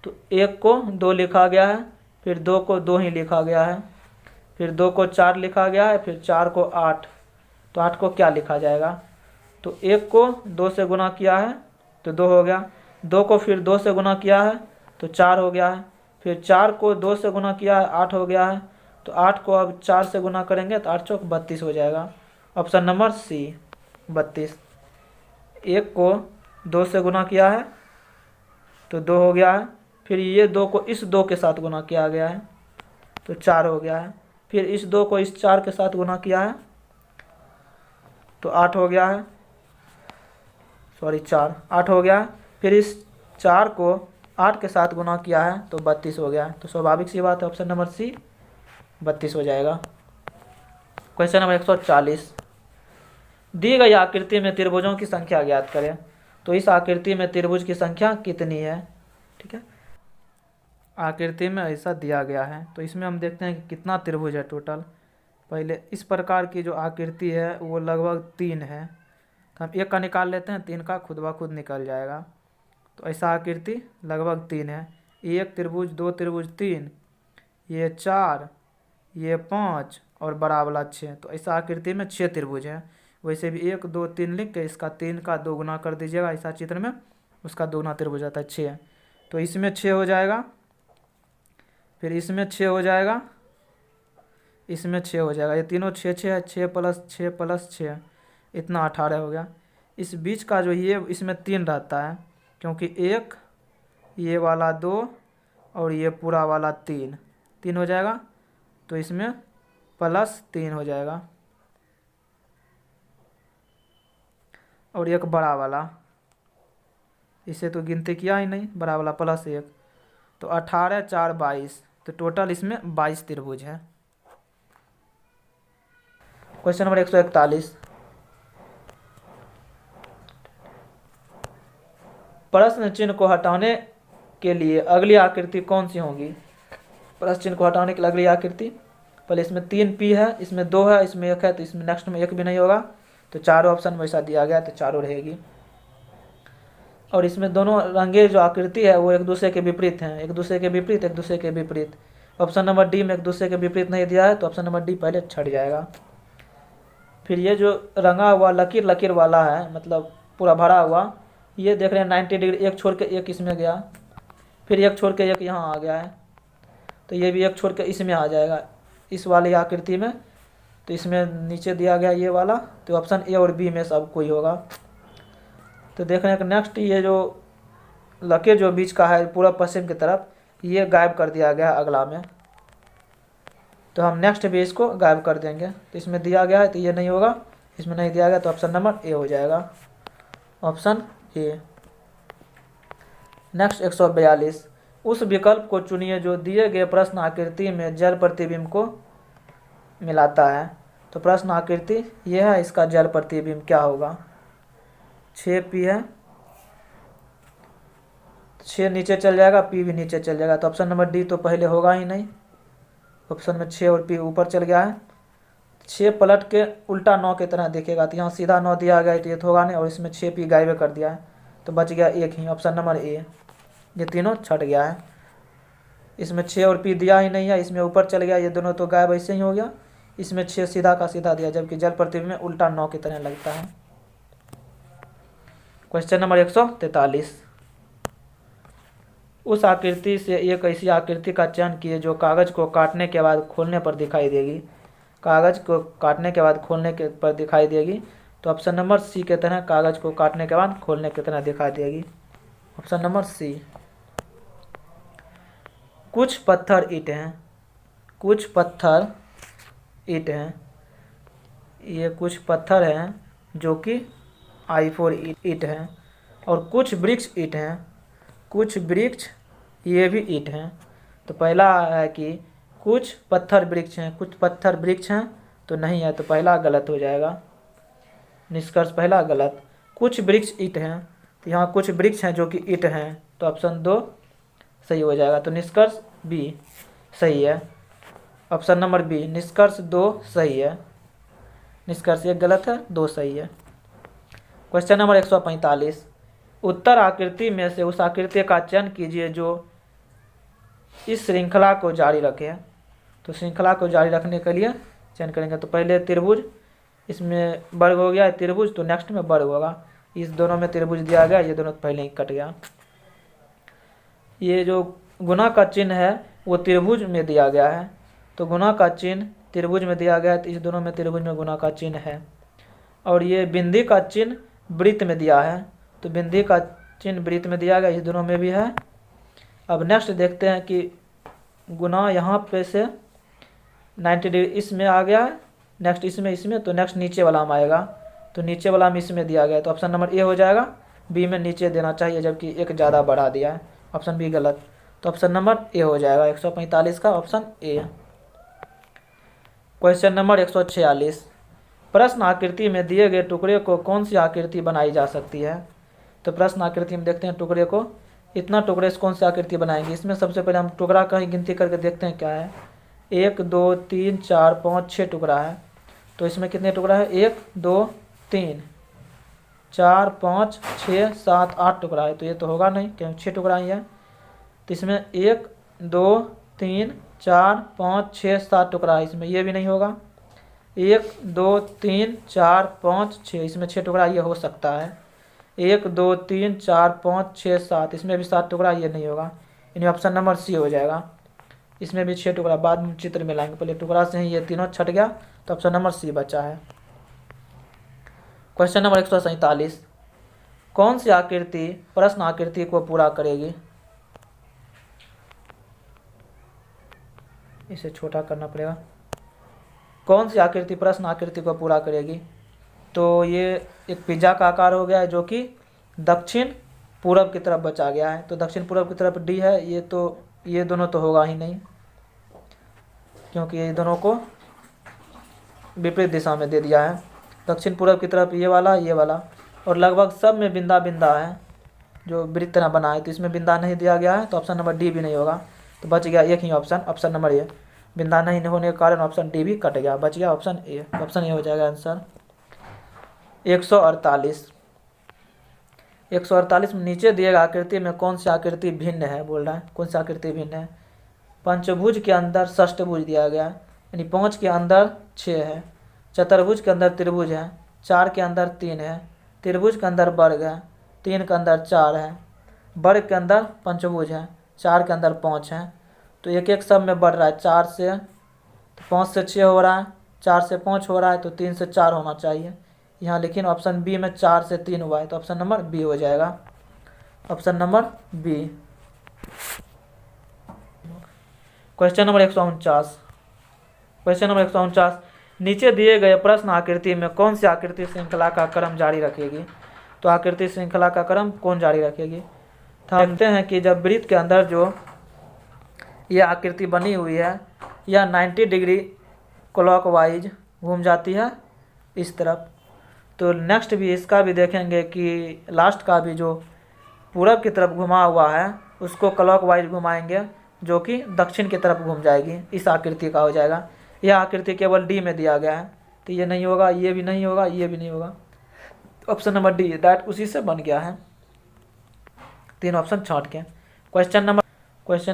तो 1 को 2 लिखा गया है, फिर 2 को 2 ही लिखा गया है, फिर 2 को 4 लिखा गया है, फिर 4 को 8, तो 8 को क्या लिखा जाएगा? तो 1 को 2 से गुना किया है तो 2 हो गया, 2 को फिर 2 से गुना किया है तो 4 हो गया है, फिर 4 को 2 से गुना किया है 8 हो गया है, तो 8 को अब 4 से गुना करेंगे तो 8 चौक 32 हो जाएगा, ऑप्शन नंबर सी 32। 1 को 2 से गुना किया है तो 2 हो गया है, फिर ये 2 को इस 2 के साथ गुना किया गया है तो 4 हो गया है, फिर इस 2 को इस 4 के साथ गुना किया है तो 8 हो गया है, 8 हो गया है, फिर इस 4 को 8 के साथ गुना किया है तो 32 हो गया है। तो स्वाभाविक सी बात है ऑप्शन नंबर सी 32 हो जाएगा। क्वेश्चन नंबर 140, दी गई आकृति में त्रिभुजों की संख्या ज्ञात करें। तो इस आकृति में त्रिभुज की संख्या कितनी है? ठीक है, आकृति में ऐसा दिया गया है, तो इसमें हम देखते हैं कि कितना त्रिभुज है टोटल। पहले इस प्रकार की जो आकृति है वो लगभग 3 है, तो हम 1 का निकाल लेते हैं, 3 का खुद ब खुद निकल जाएगा। तो ऐसा आकृति लगभग 3 है, 1 त्रिभुज, 2 त्रिभुज, 3, ये 4, ये 5 और बड़ा वाला 6, तो ऐसा आकृति में 6 त्रिभुज है। वैसे भी 1 2 3 लिख के इसका 3 का 2 गुना कर दीजिएगा, ऐसा चित्र में उसका 2 गुना त्रिभुज आता है 6, तो इसमें 6 हो जाएगा, फिर इसमें 6 हो जाएगा, इसमें 6 हो जाएगा, ये तीनों 6 6 है, 6 + 6 + 6 इतना 18 हो गया। इस बीच का जो ये इसमें 3 रहता है, क्योंकि 1 ये वाला 2 और ये पूरा वाला 3 हो जाएगा, तो इसमें +3 हो जाएगा, और एक बड़ा वाला, इसे तो गिनती किया ही नहीं, बड़ा वाला +1, तो 18 4 22, तो टोटल इसमें 22 त्रिभुज है। क्वेश्चन नंबर 141, प्रश्न चिन्ह को हटाने के लिए अगली आकृति कौन सी होगी? प्रश्न चिन्ह को हटाने के लिए अगली आकृति, पहले इसमें 3p है, इसमें 2 है, इसमें 1 है, तो इसमें नेक्स्ट में 1 भी नहीं होगा, तो चारों ऑप्शन वैसा दिया गया तो चारों रहेगी। और इसमें दोनों रंगे जो आकृति है वो एक दूसरे के विपरीत हैं, एक दूसरे के विपरीत, एक दूसरे के विपरीत। ऑप्शन नंबर डी में एक दूसरे के विपरीत नहीं दिया है, तो ऑप्शन नंबर डी पहले छट जाएगा। फिर ये जो रंगा हुआ लकीर लकीर वाला है, मतलब पूरा भरा हुआ, ये देख रहे हैं 90 डिग्री, एक छोड़ के एक इसमें गया, फिर एक छोड़ के एक यहाँ आ गया है, तो ये भी एक छोड़ के इसमें आ जाएगा इस वाली आकृति में, तो इसमें नीचे दिया गया ये वाला, तो ऑप्शन ए और बी में सब कोई होगा। तो देख रहे हैं कि नेक्स्ट ये जो लकीर जो बीच का है पूर्व पश्चिम की तरफ, ये गायब कर दिया गया अगला में। तो हम नेक्स्ट भी इसको गायब कर देंगे। तो इसमें दिया गया है तो ये नहीं होगा, इसमें नहीं दिया गया तो ऑप्शन नंबर ए हो जाएगा, ऑप्शन ए। नेक्स्ट 142, उस विकल्प को चुनिए जो दिए गए प्रश्न आकृति में जल प्रतिबिंब को मिलाता है। तो प्रश्न आकृति ये है, इसका जल प्रतिबिंब क्या होगा, 6p है, 6 नीचे चल जाएगा, p भी नीचे चल जाएगा। तो ऑप्शन नंबर डी तो पहले होगा ही नहीं, ऑप्शन में 6 और p ऊपर चल गया है। 6 पलट के उल्टा 9 की तरह दिखेगा, तो यहाँ सीधा 9 दिया गया है तो ये तो होगा नहीं, और इसमें 6p गायब कर दिया है तो बच गया एक ही, ऑप्शन नंबर ए। ये तीनों छट गया है, इसमें 6 और p दिया ही नहीं है, इसमें ऊपर चल गया, ये दोनों तो गायब ऐसे ही हो गया। इसमें 6 सीधा का सीधा दिया, जबकि जल प्रतिबिंब में उल्टा 9 की तरह लगता है। क्वेश्चन नंबर 143, उस आकृति से एक ऐसी आकृति का चयन कीजिए जो कागज को काटने के बाद खोलने पर दिखाई देगी। कागज को काटने के बाद खोलने के पर दिखाई देगी। तो ऑप्शन नंबर सी के तरह कागज को काटने के बाद खोलने की तरह दिखाई देगी, ऑप्शन नंबर सी। कुछ पत्थर ईंट हैं, कुछ पत्थर ईंट हैं, ये कुछ पत्थर हैं जो कि I4 ईंट हैं, और कुछ वृक्ष ईंट हैं, कुछ वृक्ष ये भी ईंट हैं। तो पहला है कि कुछ पत्थर वृक्ष हैं, कुछ पत्थर वृक्ष हैं तो नहीं है, तो पहला गलत हो जाएगा, निष्कर्ष पहला गलत। कुछ वृक्ष ईंट हैं, तो यहाँ कुछ वृक्ष हैं जो कि ईंट हैं, तो ऑप्शन 2 सही हो जाएगा। तो निष्कर्ष बी सही है, ऑप्शन नंबर बी, निष्कर्ष 2 सही है, निष्कर्ष 1 गलत है, 2 सही है। क्वेश्चन नंबर 145, उत्तर आकृति में से उस आकृति का चयन कीजिए जो इस श्रृंखला को जारी रखे। तो श्रृंखला को जारी रखने के लिए चयन करेंगे, तो पहले त्रिभुज, इसमें वर्ग हो गया त्रिभुज, तो नेक्स्ट में वर्ग होगा। इस दोनों में त्रिभुज दिया गया, ये दोनों पहले ही कट गया। ये जो गुना का चिन्ह है वो त्रिभुज में दिया गया है, तो गुना का चिन्ह त्रिभुज में दिया गया है, तो इस दोनों में त्रिभुज में गुना का चिन्ह है। और ये बिंदी का चिन्ह वृत्त में दिया है, तो बिंदी का चिन्ह वृत्त में दिया गया, इस दोनों में भी है। अब नेक्स्ट देखते हैं कि गुना यहाँ पे से 90 डिग्री इसमें आ गया है, नेक्स्ट इसमें, तो नेक्स्ट नीचे वाला में आएगा, तो नीचे वाला में इसमें दिया गया, तो ऑप्शन नंबर ए हो जाएगा। बी में नीचे देना चाहिए, जबकि एक ज़्यादा बढ़ा दिया है, ऑप्शन बी गलत, तो ऑप्शन नंबर ए हो जाएगा 145 का ऑप्शन ए। क्वेश्चन नंबर 146, प्रश्न आकृति में दिए गए टुकड़े को कौन सी आकृति बनाई जा सकती है। तो प्रश्न आकृति में देखते हैं टुकड़े को, इतना टुकड़े से कौन सी आकृति बनाएंगे। इसमें सबसे पहले हम टुकड़ा का ही गिनती करके देखते हैं क्या है। 1 2 3 4 5 6 टुकड़ा है, तो इसमें कितने टुकड़ा है, 1 2 3 4 5 6 7 8 टुकड़ा है, तो ये तो होगा नहीं क्योंकि 6 टुकड़ा ही है। तो इसमें 1 2 3 4 5 6 7 टुकड़ा है, इसमें ये भी नहीं होगा। 1 2 3 4 5 6, इसमें 6 टुकड़ा ये हो सकता है। 1 2 3 4 5 6 7, इसमें भी 7 टुकड़ा, ये नहीं होगा, यानी ऑप्शन नंबर सी हो जाएगा। इसमें भी 6 टुकड़ा, बाद में चित्र में लाएंगे, पहले टुकड़ा से ही ये तीनों छट गया, तो ऑप्शन नंबर सी बचा है। क्वेश्चन नंबर 147, कौन सी आकृति प्रश्न आकृति को पूरा करेगी। इसे छोटा करना पड़ेगा। कौन सी आकृति प्रश्न आकृति को पूरा करेगी। तो ये एक पिज्जा का आकार हो गया है जो कि दक्षिण पूरब की तरफ बचा गया है, तो दक्षिण पूरब की तरफ डी है। ये दोनों तो होगा ही नहीं, क्योंकि ये दोनों को विपरीत दिशा में दे दिया है। दक्षिण पूरब की तरफ ये वाला, और लगभग सब में बिंदा बिंदा है जो वृत्त तरह बना है, तो इसमें बिंदा नहीं दिया गया है, तो ऑप्शन नंबर डी भी नहीं होगा। तो बच गया एक ही ऑप्शन, ऑप्शन नंबर ए। बिंदा नहीं होने के कारण ऑप्शन डी भी कट गया, बच गया ऑप्शन ए, ऑप्शन ए हो जाएगा आंसर। 148 में नीचे दिए गए आकृति में कौन सी आकृति भिन्न है, बोल रहा है कौन सी आकृति भिन्न है। पंचभुज के अंदर षष्ठभुज दिया गया, यानी 5 के अंदर 6 है। चतुर्भुज के अंदर त्रिभुज है, 4 के अंदर 3 है। त्रिभुज के अंदर वर्ग है, 3 के अंदर 4 है। वर्ग के अंदर पंचभुज है, 4 के अंदर 5 है। तो एक एक सब में बढ़ रहा है, 4 से तो 5 से 6 हो रहा है, 4 से 5 हो रहा है, तो 3 से 4 होना चाहिए, यहाँ लिखिए ना, ऑप्शन बी में 4 से 3 हुआ है, तो ऑप्शन नंबर बी हो जाएगा, option number B. Question number 149, question number 149, नीचे दिए गए प्रश्न आकृति में कौन सी आकृति श्रृंखला का क्रम जारी रखेगी? तो आकृति श्रृंखला का क्रम कौन जारी रखेगी? तो हम देखते हैं कि जब वृत्त के अंदर जो ये आकृति बनी हुई है, यह 90 डिग्री क्लॉकवाइज घूम जाती है इस तरफ। तो नेक्स्ट भी इसका भी देखेंगे कि लास्ट का भी जो पूरब की तरफ घुमा हुआ है उसको क्लॉकवाइज घुमाएंगे, जो कि दक्षिण की तरफ घूम जाएगी, इस आकृति का हो जाएगा। यह आकृति केवल डी में दिया गया है, तो ये नहीं होगा, ये भी नहीं होगा, ये भी नहीं होगा, ऑप्शन नंबर डी दैट उसी से बन गया है। 3 ऑप्शन छांट के। क्वेश्चन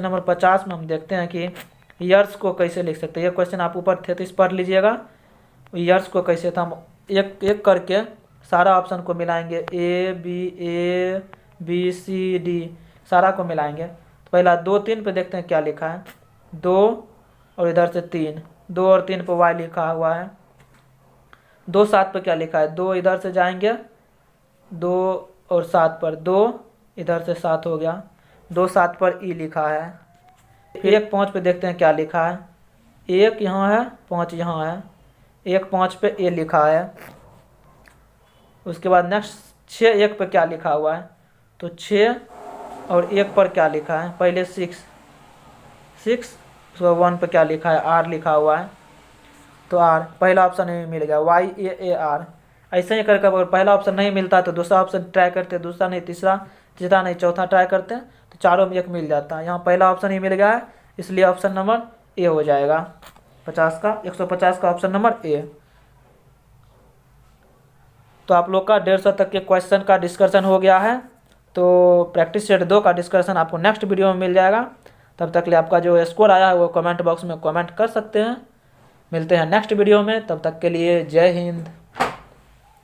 नंबर 50 में हम देखते हैं कि ईयर्स को कैसे लिख सकते हैं। ये क्वेश्चन आप ऊपर 33 पढ़ लीजिएगा। ईयर्स को कैसे, था हम एक एक करके सारा ऑप्शन को मिलाएंगे, ए बी सी डी सारा को मिलाएंगे। तो पहला 2 3 पे देखते हैं क्या लिखा है, 2 और इधर से 3, 2 और 3 पे वाई लिखा हुआ है। 2 7 पे क्या लिखा है, 2 इधर से जाएंगे, 2 और 7 पर 2 इधर से 7 हो गया, 2 7 पर ई लिखा है। फिर 1 5 पे देखते हैं क्या लिखा है, 1 यहाँ है, 5 यहाँ है, 1 5 पे ए लिखा है। उसके बाद नेक्स्ट 6 1 पे क्या लिखा हुआ है, तो 6 और 1 पर क्या लिखा है, पहले 6 उसके 1 पे क्या लिखा है, आर लिखा हुआ है, तो आर पहला ऑप्शन में मिल गया, वाई ए आर। ऐसे ही करके अगर पहला ऑप्शन नहीं मिलता तो दूसरा ऑप्शन ट्राई करते, दूसरा नहीं तीसरा, तीसरा नहीं चौथा ट्राई करते हैं, तो चारों में 1 मिल जाता है। यहाँ पहला ऑप्शन ही मिल गया है, इसलिए ऑप्शन नंबर ए हो जाएगा 150 का ऑप्शन नंबर ए। तो आप लोग का 150 तक के क्वेश्चन का डिस्कशन हो गया है। तो प्रैक्टिस सेट 2 का डिस्कशन आपको नेक्स्ट वीडियो में मिल जाएगा। तब तक के लिए आपका जो स्कोर आया है वो कमेंट बॉक्स में कमेंट कर सकते हैं। मिलते हैं नेक्स्ट वीडियो में, तब तक के लिए जय हिंद।